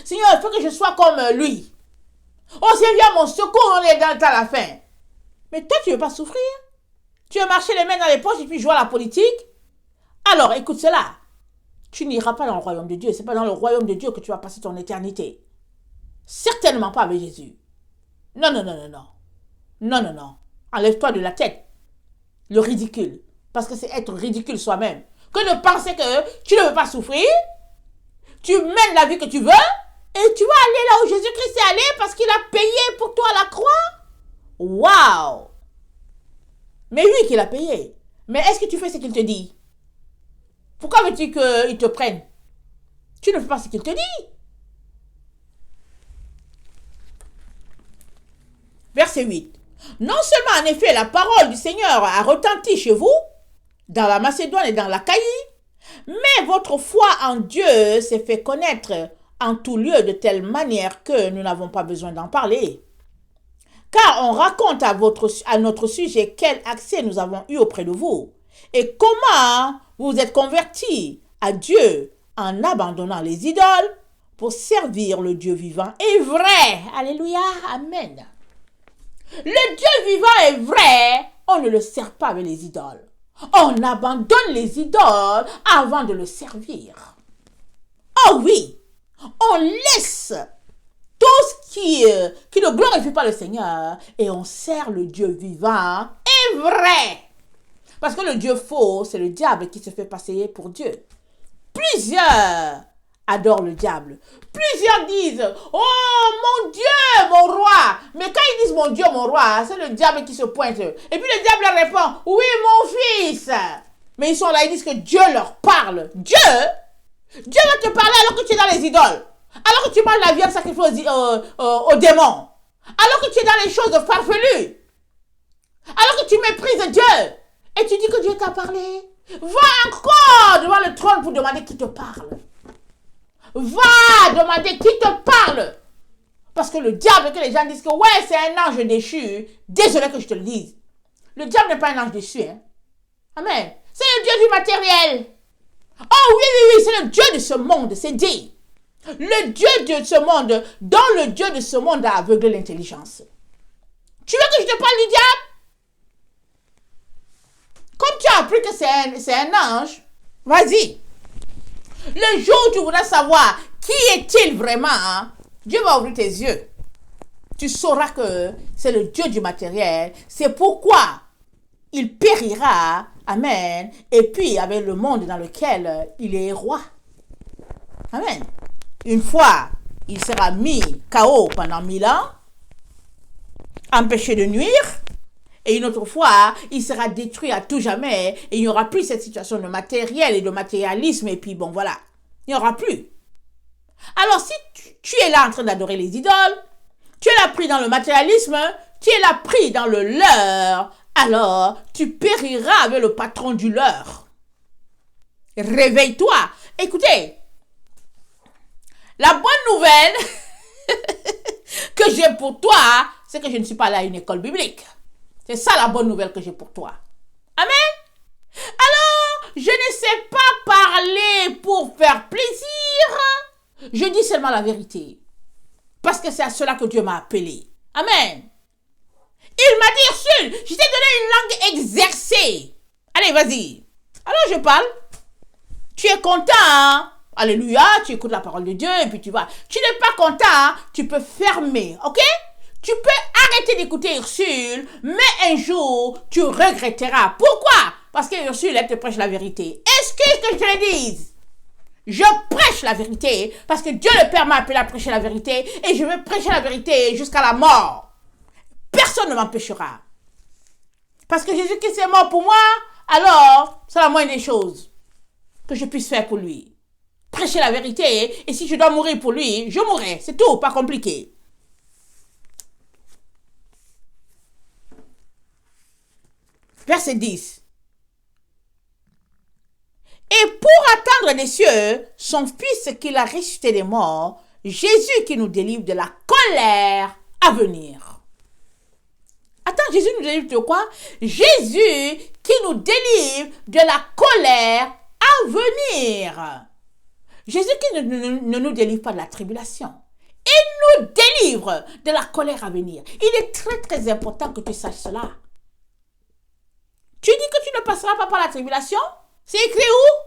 [SPEAKER 1] Seigneur, il faut que je sois comme lui. Oh Seigneur, mon secours, on est dans la fin. » Mais toi, tu ne veux pas souffrir? Tu veux marcher les mains dans les poches et puis jouer à la politique? Alors, écoute cela. Tu n'iras pas dans le royaume de Dieu. Ce n'est pas dans le royaume de Dieu que tu vas passer ton éternité. Certainement pas avec Jésus. Non, non, non, non, non. Non, non, non. Enlève-toi de la tête le ridicule. Parce que c'est être ridicule soi-même. Que de penser que tu ne veux pas souffrir, tu mènes la vie que tu veux, et tu vas aller là où Jésus-Christ est allé parce qu'il a payé pour toi à la croix. Waouh! Mais oui qu'il a payé. Mais est-ce que tu fais ce qu'il te dit? Pourquoi veux-tu qu'il te prenne? Tu ne fais pas ce qu'il te dit. Verset 8. Non seulement en effet la parole du Seigneur a retenti chez vous, dans la Macédoine et dans l'Achaïe, mais votre foi en Dieu s'est fait connaître en tout lieu de telle manière que nous n'avons pas besoin d'en parler. Car on raconte à notre sujet quel accès nous avons eu auprès de vous et comment vous vous êtes convertis à Dieu en abandonnant les idoles pour servir le Dieu vivant et vrai. Alléluia, amen. Le Dieu vivant est vrai, on ne le sert pas avec les idoles. On abandonne les idoles avant de le servir. Oh oui, on laisse tout ce qui ne glorifie pas le Seigneur et on sert le Dieu vivant et vrai. Parce que le Dieu faux, c'est le diable qui se fait passer pour Dieu. Plusieurs adorent le diable. Plusieurs disent, oh mon Dieu, mon roi. Mais quand ils disent mon Dieu, mon roi, c'est le diable qui se pointe. Et puis le diable répond, oui mon fils. Mais ils sont là, ils disent que Dieu leur parle. Dieu va te parler alors que tu es dans les idoles. Alors que tu manges la viande sacrifiée aux démons. Alors que tu es dans les choses farfelues. Alors que tu méprises Dieu. Et tu dis que Dieu t'a parlé. Va encore devant le trône pour demander qui te parle. Va demander qui te parle. Parce que le diable, que les gens disent que ouais, c'est un ange déchu. Désolé que je te le dise. Le diable n'est pas un ange déchu. Hein? Amen. C'est le Dieu du matériel. Oh oui, c'est le Dieu de ce monde, c'est dit. Le Dieu de ce monde, dont le Dieu de ce monde a aveuglé l'intelligence. Tu veux que je te parle du diable? Comme tu as appris que c'est un ange, vas-y. Le jour où tu voudras savoir qui est-il vraiment, hein, Dieu va ouvrir tes yeux. Tu sauras que c'est le Dieu du matériel. C'est pourquoi il périra, amen, et puis avec le monde dans lequel il est roi. Amen. Une fois, il sera mis KO pendant 1000 ans, empêché de nuire, et une autre fois, il sera détruit à tout jamais, et il n'y aura plus cette situation de matériel et de matérialisme, et puis bon, voilà, il n'y aura plus. Alors, si tu es là en train d'adorer les idoles, tu es là pris dans le matérialisme, tu es là pris dans le leurre, alors tu périras avec le patron du leurre. Réveille-toi. Écoutez, la bonne nouvelle que j'ai pour toi, c'est que je ne suis pas allé à une école biblique. C'est ça la bonne nouvelle que j'ai pour toi. Amen. Alors, je ne sais pas parler pour faire plaisir. Je dis seulement la vérité. Parce que c'est à cela que Dieu m'a appelé. Amen. Il m'a dit, Ursule, je t'ai donné une langue exercée. Allez, vas-y. Alors je parle. Tu es content, hein? Alléluia, tu écoutes la parole de Dieu et puis tu vas. Tu n'es pas content, hein? Tu peux fermer, ok? Tu peux arrêter d'écouter Ursule, mais un jour, tu regretteras. Pourquoi? Parce que Ursule, elle te prêche la vérité. Excuse que je te le dise. Je prêche la vérité parce que Dieu le Père m'a appelé à prêcher la vérité et je vais prêcher la vérité jusqu'à la mort. Personne ne m'empêchera. Parce que Jésus-Christ est mort pour moi, alors c'est la moindre des choses que je puisse faire pour lui. Prêcher la vérité et si je dois mourir pour lui, je mourrai. C'est tout, pas compliqué. Verset 10. Et pour attendre des cieux, son Fils qu'il a ressuscité des morts, Jésus qui nous délivre de la colère à venir. Attends, Jésus nous délivre de quoi? Jésus qui nous délivre de la colère à venir. Jésus qui ne nous délivre pas de la tribulation. Il nous délivre de la colère à venir. Il est très très important que tu saches cela. Tu dis que tu ne passeras pas par la tribulation? C'est écrit où?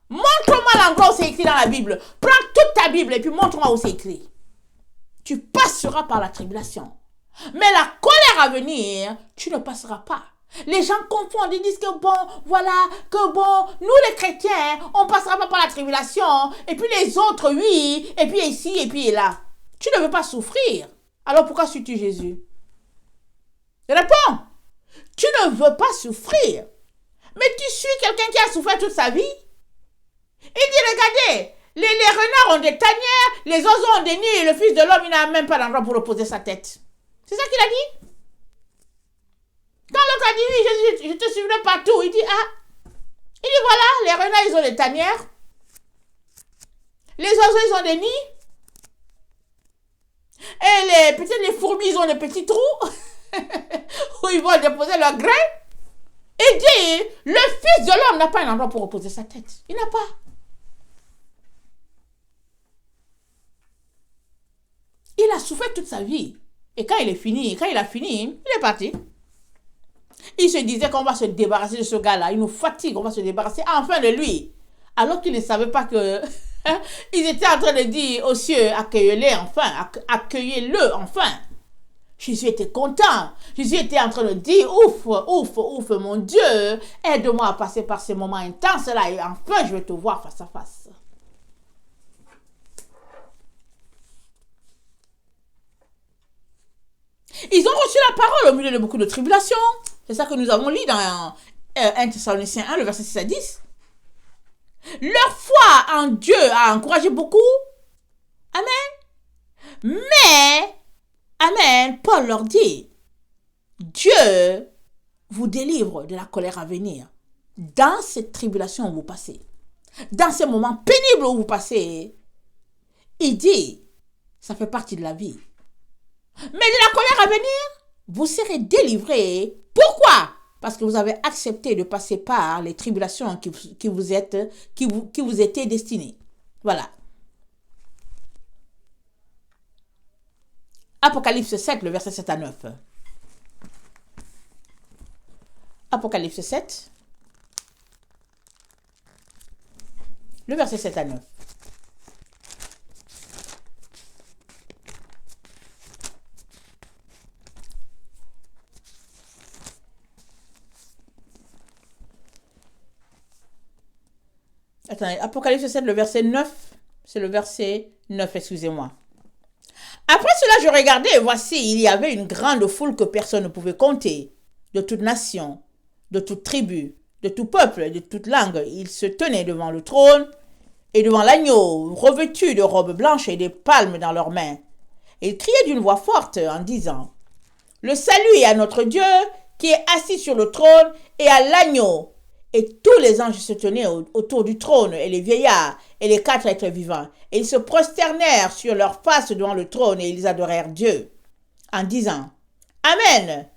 [SPEAKER 1] Montre-moi l'endroit où c'est écrit dans la Bible. Prends toute ta Bible et puis montre-moi où c'est écrit. Tu passeras par la tribulation. Mais la colère à venir, tu ne passeras pas. Les gens confondent, ils disent que bon, voilà, que bon, nous les chrétiens, on ne passera pas par la tribulation, et puis les autres, oui, et puis ici, et puis là. Tu ne veux pas souffrir. Alors pourquoi suis-tu Jésus? Réponds. Tu ne veux pas souffrir. Mais tu suis quelqu'un qui a souffert toute sa vie. Il dit, regardez, les renards ont des tanières, les oiseaux ont des nids, et le Fils de l'homme, il n'a même pas d'endroit pour reposer sa tête. C'est ça qu'il a dit. Quand l'autre a dit, oui, je te suivrai partout, il dit, ah. Il dit, voilà, les renards, ils ont des tanières. Les oiseaux, ils ont des nids. Et peut-être les fourmis, ils ont des petits trous où ils vont déposer leurs grains. Et dit, le Fils de l'homme n'a pas un endroit pour reposer sa tête. Il n'a pas. Il a souffert toute sa vie. Et quand il a fini, il est parti. Il se disait qu'on va se débarrasser de ce gars-là. Il nous fatigue, on va se débarrasser enfin de lui. Alors qu'il ne savait pas que... ils étaient en train de dire aux cieux, accueillez-le enfin, accueillez-le enfin. Jésus était content. Jésus était en train de dire, ouf, ouf, ouf, mon Dieu, aide-moi à passer par ces moments intenses-là et enfin je vais te voir face à face. Ils ont reçu la parole au milieu de beaucoup de tribulations. C'est ça que nous avons lu dans 1 Thessaloniciens 1, le verset 6 à 10. Leur foi en Dieu a encouragé beaucoup. Amen. Mais, amen, Paul leur dit, Dieu vous délivre de la colère à venir. Dans cette tribulation où vous passez, dans ces moments pénibles où vous passez, il dit, ça fait partie de la vie. Mais de la colère à venir, vous serez délivrés. Pourquoi? Parce que vous avez accepté de passer par les tribulations qui vous étaient destinées. Voilà. Apocalypse 7, le verset 7 à 9. Apocalypse 7, le verset 7 à 9. Attendez, Apocalypse 7, le verset 9. C'est le verset 9, excusez-moi. Après cela, je regardais et voici, il y avait une grande foule que personne ne pouvait compter, de toute nation, de toute tribu, de tout peuple et de toute langue. Ils se tenaient devant le trône et devant l'agneau, revêtus de robes blanches et des palmes dans leurs mains. Et ils criaient d'une voix forte en disant, « Le salut est à notre Dieu qui est assis sur le trône et à l'agneau. » Et tous les anges se tenaient autour du trône, et les vieillards, et les 4 êtres vivants. Et ils se prosternèrent sur leurs faces devant le trône, et ils adorèrent Dieu, en disant, Amen.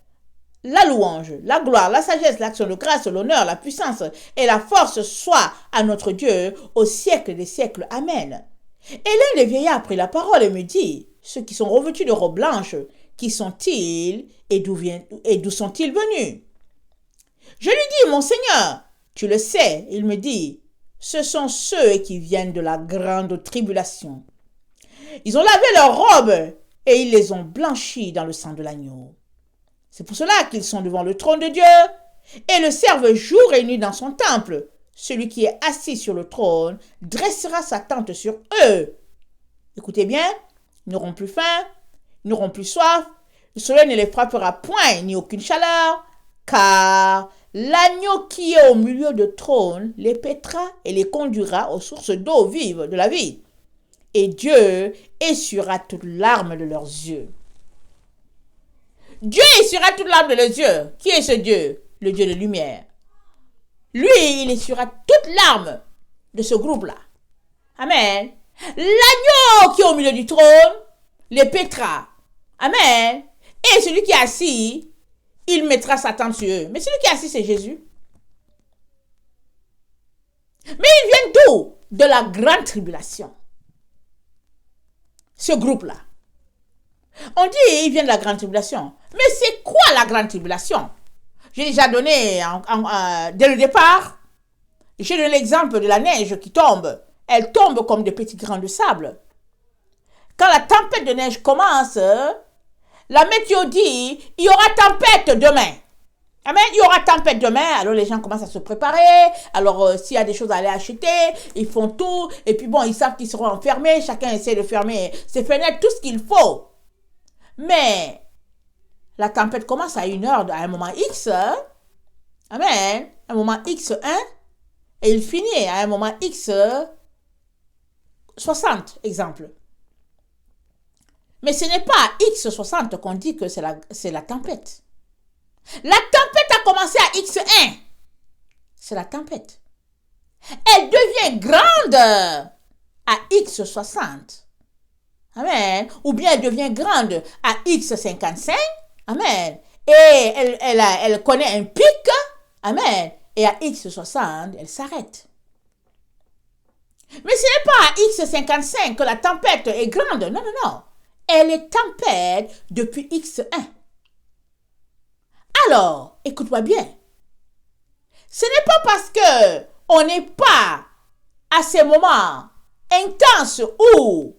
[SPEAKER 1] La louange, la gloire, la sagesse, l'action de grâce, l'honneur, la puissance et la force soient à notre Dieu au siècle des siècles. Amen. Et l'un des vieillards prit la parole et me dit, ceux qui sont revêtus de robes blanches, qui sont-ils et d'où sont-ils venus? Je lui dis, mon Seigneur, tu le sais. Il me dit, ce sont ceux qui viennent de la grande tribulation. Ils ont lavé leurs robes et ils les ont blanchies dans le sang de l'agneau. C'est pour cela qu'ils sont devant le trône de Dieu et le servent jour et nuit dans son temple. Celui qui est assis sur le trône dressera sa tente sur eux. Écoutez bien, ils n'auront plus faim, ils n'auront plus soif, le soleil ne les frappera point ni aucune chaleur, car l'agneau qui est au milieu du trône les paîtra et les conduira aux sources d'eau vive de la vie. Et Dieu essuiera toute larme de leurs yeux. Dieu essuiera toute larme de leurs yeux. Qui est ce Dieu? Le Dieu de lumière. Lui, il essuiera toute larme de ce groupe-là. Amen. L'agneau qui est au milieu du trône les paîtra. Amen. Et celui qui est assis, il mettra sa tente sur eux. Mais celui qui est assis, c'est Jésus. Mais ils viennent d'où? De la grande tribulation. Ce groupe-là. On dit ils viennent de la grande tribulation. Mais c'est quoi la grande tribulation? J'ai déjà donné dès le départ. J'ai donné l'exemple de la neige qui tombe. Elle tombe comme des petits grains de sable. Quand la tempête de neige commence, la météo dit, il y aura tempête demain. Amen. Il y aura tempête demain, alors les gens commencent à se préparer. Alors, s'il y a des choses à aller acheter, ils font tout. Et puis bon, ils savent qu'ils seront enfermés. Chacun essaie de fermer ses fenêtres, tout ce qu'il faut. Mais la tempête commence à 1 heure, à un moment X. Amen. Un moment X1. Et il finit à un moment X 60, exemple. Mais ce n'est pas à X 60 qu'on dit que c'est la tempête. La tempête a commencé à X1. C'est la tempête. Elle devient grande à X 60. Amen. Ou bien elle devient grande à X 55. Amen. Et elle connaît un pic. Amen. Et à X 60, elle s'arrête. Mais ce n'est pas à X 55 que la tempête est grande. Non, non, non. Elle est tempête depuis X1. Alors, écoute-moi bien. Ce n'est pas parce que on n'est pas à ces moments intenses où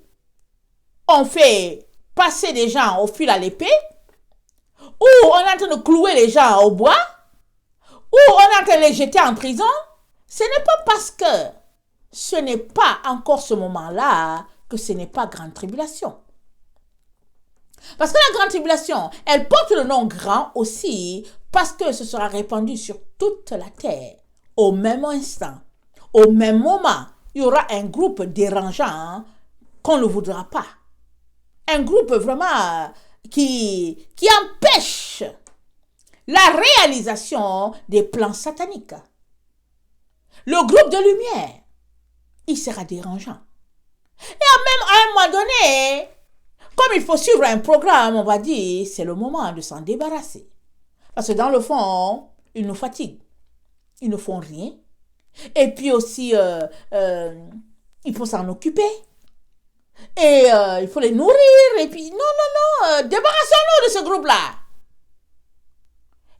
[SPEAKER 1] on fait passer des gens au fil à l'épée, où on est en train de clouer les gens au bois, où on est en train de les jeter en prison. Ce n'est pas parce que ce n'est pas encore ce moment-là que ce n'est pas grande tribulation. Parce que la grande tribulation, elle porte le nom grand aussi parce que ce sera répandu sur toute la terre au même instant, au même moment. Il y aura un groupe dérangeant qu'on ne voudra pas. Un groupe vraiment qui empêche la réalisation des plans sataniques. Le groupe de lumière, il sera dérangeant. Et même à un moment donné, comme il faut suivre un programme, on va dire, c'est le moment de s'en débarrasser. Parce que dans le fond, ils nous fatiguent. Ils ne font rien. Et puis aussi, il faut s'en occuper. Et il faut les nourrir. Et puis, non, débarrassons-nous de ce groupe-là.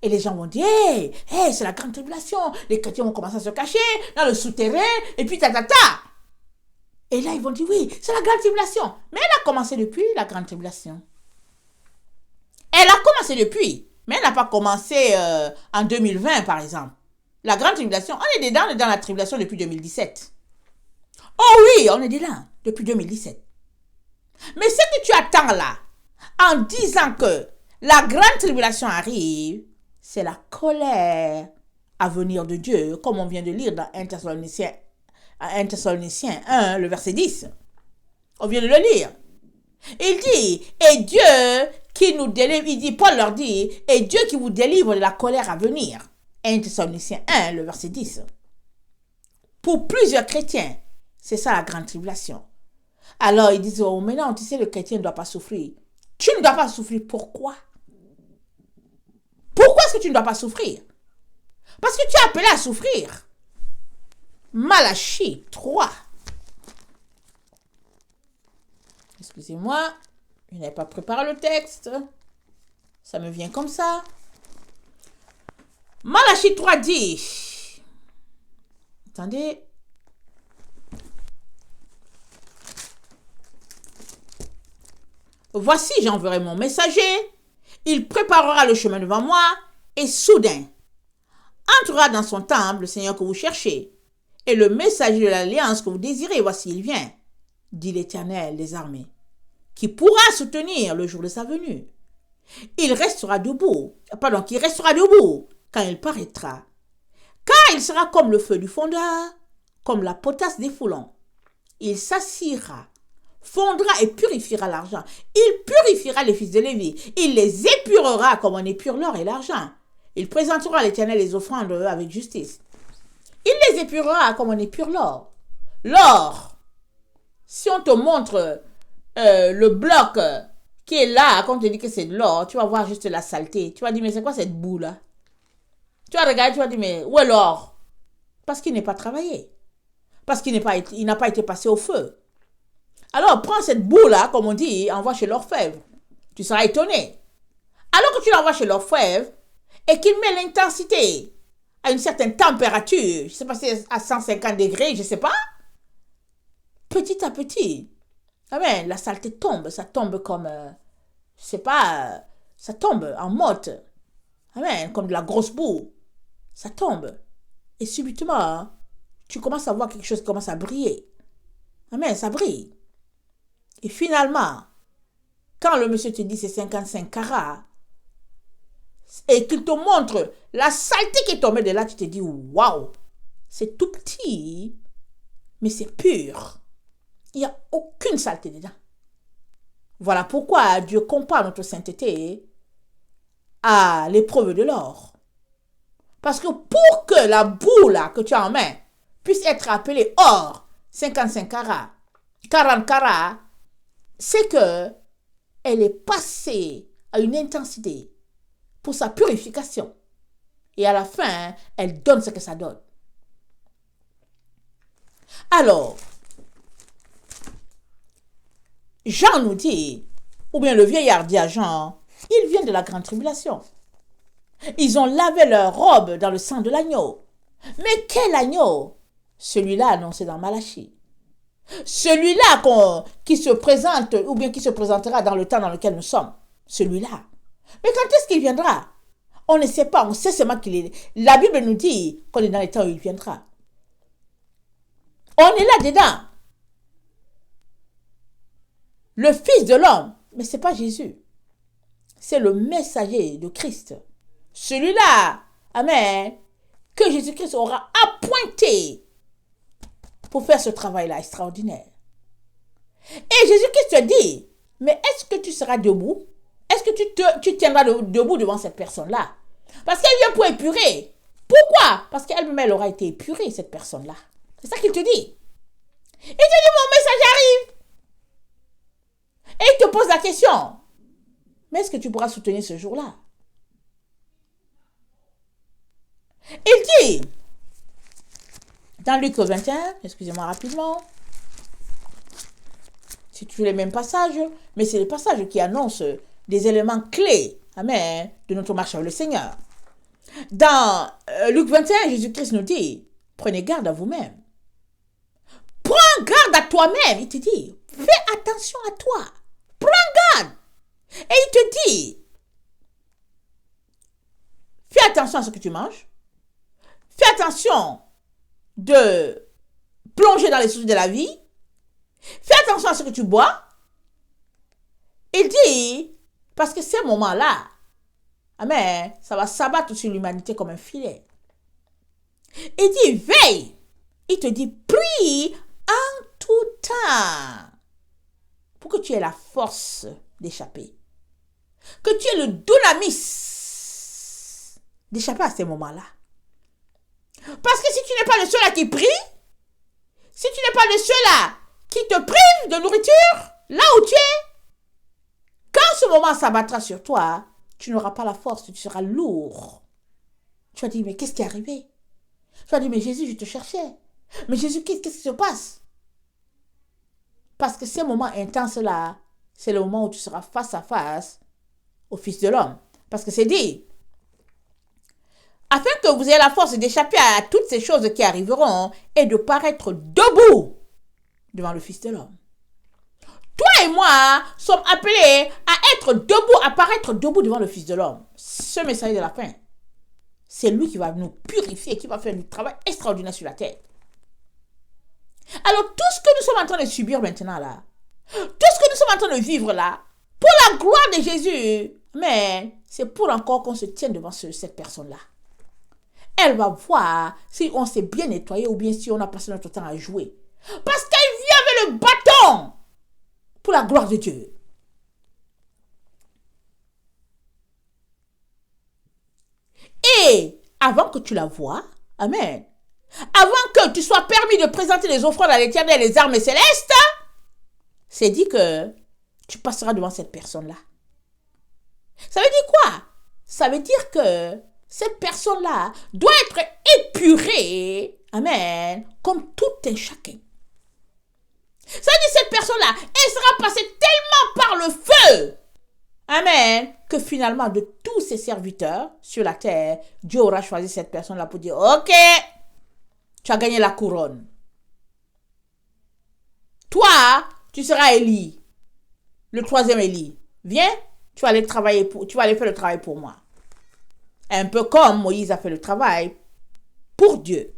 [SPEAKER 1] Et les gens vont dire, hey, c'est la grande tribulation. Les chrétiens vont commencer à se cacher dans le souterrain. Et puis, ta. Et là, ils vont dire, oui, c'est la grande tribulation. Mais elle a commencé depuis la grande tribulation. Elle a commencé depuis. Mais elle n'a pas commencé en 2020, par exemple. La grande tribulation, on est dedans dans la tribulation depuis 2017. Oh oui, on est dedans depuis 2017. Mais ce que tu attends là, en disant que la grande tribulation arrive, c'est la colère à venir de Dieu, comme on vient de lire dans 1 Thessaloniciens 1, le verset 10. On vient de le lire. Il dit, et Dieu qui nous délivre, il dit, Paul leur dit, et Dieu qui vous délivre de la colère à venir. 1 Thessaloniciens 1, le verset 10. Pour plusieurs chrétiens, c'est ça la grande tribulation. Alors ils disent, oh, mais non, tu sais, le chrétien ne doit pas souffrir. Tu ne dois pas souffrir, pourquoi? Pourquoi est-ce que tu ne dois pas souffrir? Parce que tu es appelé à souffrir. Malachie 3. Excusez-moi, je n'avais pas préparé le texte. Ça me vient comme ça. Malachie 3 dit. Attendez. Voici, j'enverrai mon messager. Il préparera le chemin devant moi et soudain entrera dans son temple le Seigneur que vous cherchez. Et le messager de l'alliance que vous désirez, voici, il vient, dit l'Éternel des armées, qui pourra soutenir le jour de sa venue. Il restera debout quand il paraîtra, car il sera comme le feu du fondeur, comme la potasse des foulons. Il s'assiera, fondra et purifiera l'argent. Il purifiera les fils de Lévi. Il les épurera comme on épure l'or et l'argent. Il présentera à l'Éternel les offrandes avec justice. Il les épurera comme on épure l'or. L'or, si on te montre le bloc qui est là, quand on te dit que c'est de l'or, tu vas voir juste la saleté. Tu vas dire, mais c'est quoi cette boue-là? Tu vas regarder, tu vas dire, mais où est l'or? Parce qu'il n'est pas travaillé. Parce qu'il n'a pas été passé au feu. Alors, prends cette boue-là, comme on dit, envoie chez l'orfèvre. Tu seras étonné. Alors que tu l'envoies chez l'orfèvre et qu'il met l'intensité à une certaine température, je ne sais pas si c'est à 150 degrés, je ne sais pas, petit à petit, amen, la saleté tombe, ça tombe comme, je ne sais pas, ça tombe en motte, amen, comme de la grosse boue, ça tombe. Et subitement, tu commences à voir quelque chose qui commence à briller. Amen, ça brille. Et finalement, quand le monsieur te dit c'est 55 carats, et qu'il te montre la saleté qui est tombée de là, tu te dis, waouh, c'est tout petit, mais c'est pur. Il n'y a aucune saleté dedans. Voilà pourquoi Dieu compare notre sainteté à l'épreuve de l'or. Parce que pour que la boue là, que tu as en main puisse être appelée or, 55 carats, 40 carats, c'est que elle est passée à une intensité pour sa purification. Et à la fin, elle donne ce que ça donne. Alors, Jean nous dit, ou bien le vieillard dit à Jean, ils viennent de la grande tribulation. Ils ont lavé leur robe dans le sang de l'agneau. Mais quel agneau? Celui-là annoncé dans Malachie. Celui-là qui se présente, ou bien qui se présentera dans le temps dans lequel nous sommes. Celui-là. Mais quand est-ce qu'il viendra? On ne sait pas, on sait seulement qu'il est. La Bible nous dit qu'on est dans les temps où il viendra. On est là dedans. Le Fils de l'homme, mais ce n'est pas Jésus. C'est le messager de Christ. Celui-là, amen, que Jésus-Christ aura appointé pour faire ce travail-là extraordinaire. Et Jésus-Christ te dit, mais est-ce que tu seras debout? Est-ce que tu tiendras debout devant cette personne-là? Parce qu'elle vient pour épurer. Pourquoi? Parce qu'elle-même, elle aura été épurée, cette personne-là. C'est ça qu'il te dit. Il te dit, mon message arrive. Et il te pose la question, mais est-ce que tu pourras soutenir ce jour-là? Il dit, dans Luc 21, excusez-moi rapidement, si tu les mêmes passages, mais c'est les passages qui annoncent des éléments clés, amen, de notre marche avec le Seigneur. Dans Luc 21, Jésus-Christ nous dit, prenez garde à vous-même. Prends garde à toi-même. Il te dit, fais attention à toi. Prends garde. Et il te dit, fais attention à ce que tu manges. Fais attention de plonger dans les sources de la vie. Fais attention à ce que tu bois. Il dit, parce que ces moments-là, amen, ça va s'abattre sur l'humanité comme un filet. Il dit, veille. Il te dit, prie en tout temps pour que tu aies la force d'échapper. Que tu aies le dunamis d'échapper à ces moments-là. Parce que si tu n'es pas le seul à qui prie, si tu n'es pas le seul à qui te prive de nourriture, là où tu es, quand ce moment s'abattra sur toi, tu n'auras pas la force, tu seras lourd. Tu vas dire, mais qu'est-ce qui est arrivé? Tu vas dire, mais Jésus, je te cherchais. Mais Jésus, qu'est-ce qui se passe? Parce que ces moments intenses-là, c'est le moment où tu seras face à face au Fils de l'homme. Parce que c'est dit, afin que vous ayez la force d'échapper à toutes ces choses qui arriveront et de paraître debout devant le Fils de l'homme. Toi et moi sommes appelés à être debout, à paraître debout devant le Fils de l'homme. Ce messager de la fin, c'est lui qui va nous purifier, qui va faire du travail extraordinaire sur la terre. Alors tout ce que nous sommes en train de subir maintenant là, tout ce que nous sommes en train de vivre là, pour la gloire de Jésus, mais c'est pour encore qu'on se tienne devant cette personne-là. Elle va voir si on s'est bien nettoyé ou bien si on a passé notre temps à jouer. Parce qu'elle vient avec le bâton pour la gloire de Dieu. Et avant que tu la vois, amen, avant que tu sois permis de présenter les offrandes à l'Éternel et les armes célestes, c'est dit que tu passeras devant cette personne-là. Ça veut dire quoi? Ça veut dire que cette personne-là doit être épurée, amen, comme tout un chacun. Ça veut dire que cette personne-là, elle sera passée tellement par le feu, Amen. Que finalement, de tous ses serviteurs sur la terre, Dieu aura choisi cette personne-là pour dire, ok, tu as gagné la couronne. Toi, tu seras Élie, le troisième Élie. Viens, tu vas aller faire le travail pour moi. Un peu comme Moïse a fait le travail pour Dieu.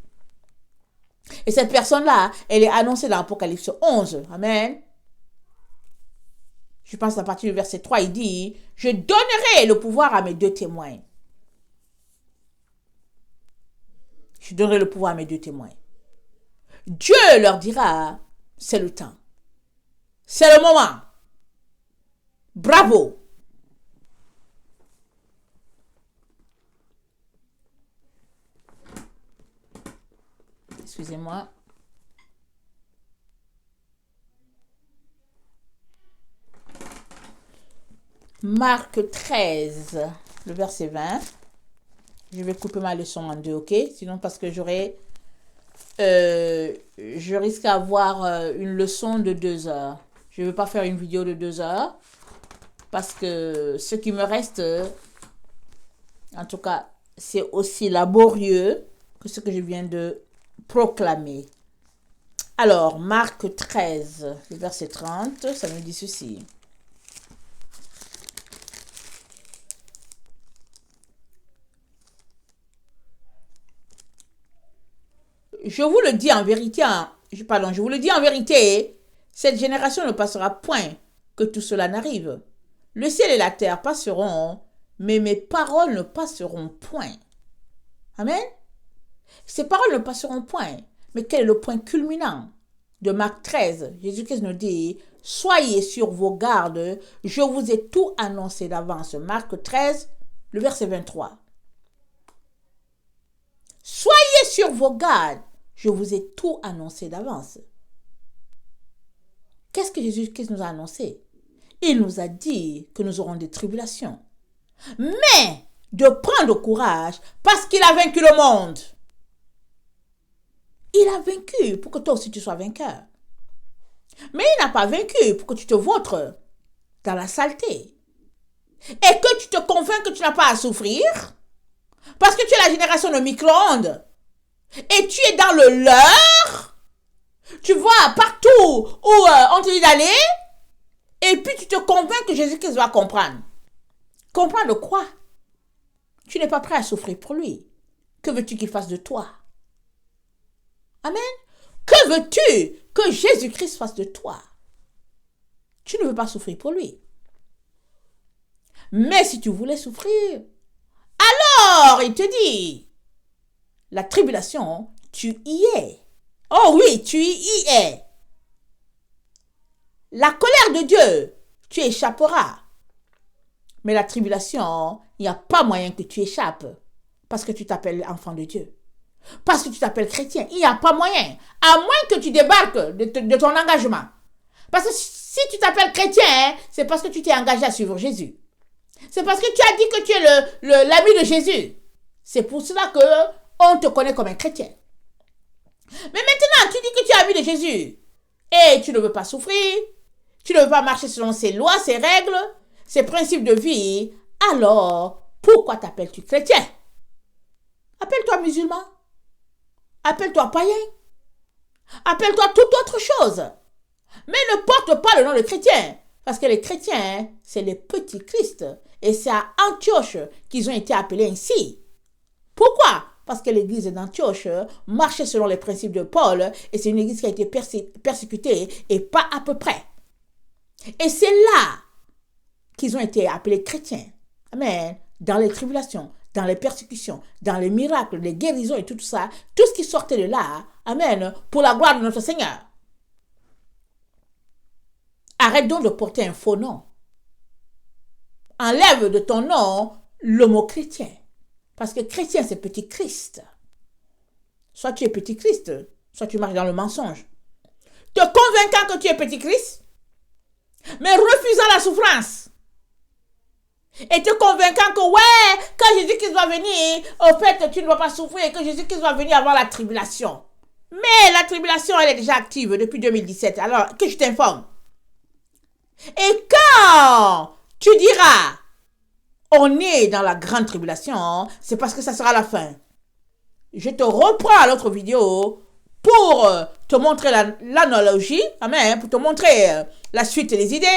[SPEAKER 1] Et cette personne-là, elle est annoncée dans l'Apocalypse 11. Amen. Je pense à partir du verset 3, il dit, je donnerai le pouvoir à mes deux témoins. Je donnerai le pouvoir à mes deux témoins. Dieu leur dira, c'est le temps. C'est le moment. Bravo. Excusez-moi. Marc 13, le verset 20. Je vais couper ma leçon en deux, ok? Sinon, parce que je risque d'avoir une leçon de 2 heures. Je ne vais pas faire une vidéo de 2 heures. Parce que ce qui me reste, en tout cas, c'est aussi laborieux que ce que je viens de proclamer. Alors, Marc 13, le verset 30, ça nous dit ceci. Je vous le dis en vérité, cette génération ne passera point que tout cela n'arrive. Le ciel et la terre passeront, mais mes paroles ne passeront point. Amen. Ces paroles ne passeront point. Mais quel est le point culminant de Marc 13? Jésus-Christ nous dit, soyez sur vos gardes, je vous ai tout annoncé d'avance. Marc 13, le verset 23. Soyez sur vos gardes, je vous ai tout annoncé d'avance. Qu'est-ce que Jésus-Christ nous a annoncé? Il nous a dit que nous aurons des tribulations. Mais de prendre courage parce qu'il a vaincu le monde. Il a vaincu pour que toi aussi tu sois vainqueur. Mais il n'a pas vaincu pour que tu te vautres dans la saleté. Et que tu te convaincs que tu n'as pas à souffrir. Parce que tu es la génération de micro-ondes. Et tu es dans le leurre. Tu vois partout où on te dit d'aller. Et puis tu te convaincs que Jésus-Christ va comprendre. Comprendre quoi? Tu n'es pas prêt à souffrir pour lui. Que veux-tu qu'il fasse de toi? Amen. Que veux-tu que Jésus-Christ fasse de toi? Tu ne veux pas souffrir pour lui. Mais si tu voulais souffrir, alors il te dit, la tribulation, tu y es. Oh oui, tu y es. La colère de Dieu, tu échapperas. Mais la tribulation, il n'y a pas moyen que tu échappes. Parce que tu t'appelles enfant de Dieu. Parce que tu t'appelles chrétien. Il n'y a pas moyen. À moins que tu débarques de ton engagement. Parce que si tu t'appelles chrétien, c'est parce que tu t'es engagé à suivre Jésus. C'est parce que tu as dit que tu es l'ami de Jésus. C'est pour cela qu'on te connaît comme un chrétien. Mais maintenant, tu dis que tu es ami de Jésus. Et tu ne veux pas souffrir. Tu ne veux pas marcher selon ses lois, ses règles, ses principes de vie. Alors, pourquoi t'appelles-tu chrétien? Appelle-toi musulman. Appelle-toi païen. Appelle-toi toute autre chose. Mais ne porte pas le nom de chrétien. Parce que les chrétiens, c'est les petits Christ. Et c'est à Antioche qu'ils ont été appelés ainsi. Pourquoi? Parce que l'église d'Antioche marchait selon les principes de Paul. Et c'est une église qui a été persécutée et pas à peu près. Et c'est là qu'ils ont été appelés chrétiens. Amen. Dans les tribulations, dans les persécutions, dans les miracles, les guérisons et tout ça, tout ce qui sortait de là, amen, pour la gloire de notre Seigneur. Arrête donc de porter un faux nom. Enlève de ton nom le mot chrétien. Parce que chrétien, c'est petit Christ. Soit tu es petit Christ, soit tu marches dans le mensonge. Te convainquant que tu es petit Christ, mais refusant la souffrance. Et te convainquant que, ouais, quand Jésus-Christ va venir, au fait, tu ne vas pas souffrir et que Jésus-Christ va venir avant la tribulation. Mais la tribulation, elle est déjà active depuis 2017. Alors, que je t'informe. Et quand Tu diras, on est dans la grande tribulation, c'est parce que ça sera la fin. Je te reprends à l'autre vidéo pour te montrer l'analogie, amen, pour te montrer la suite et les idées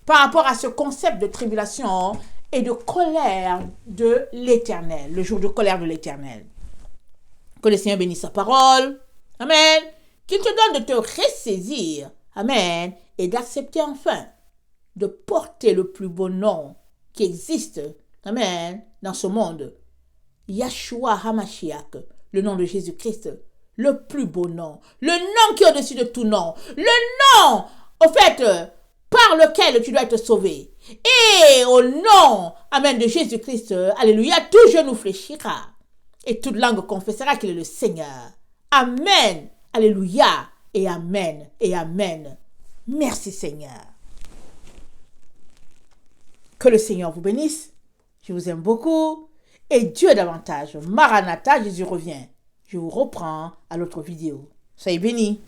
[SPEAKER 1] par rapport à ce concept de tribulation et de colère de l'Éternel, le jour de colère de l'Éternel. Que le Seigneur bénisse sa parole, amen, qu'il te donne de te ressaisir, amen, et d'accepter enfin de porter le plus beau nom qui existe, amen, dans ce monde. Yahshua HaMashiach, le nom de Jésus-Christ, le plus beau nom, le nom qui est au-dessus de tout nom, le nom, au fait, par lequel tu dois être sauvé. Et au nom, amen, de Jésus-Christ, alléluia, tout genou fléchira et toute langue confessera qu'il est le Seigneur. Amen, alléluia, et amen, et amen. Merci Seigneur. Que le Seigneur vous bénisse. Je vous aime beaucoup. Et Dieu davantage. Maranatha, Jésus revient. Je vous reprends à l'autre vidéo. Soyez bénis.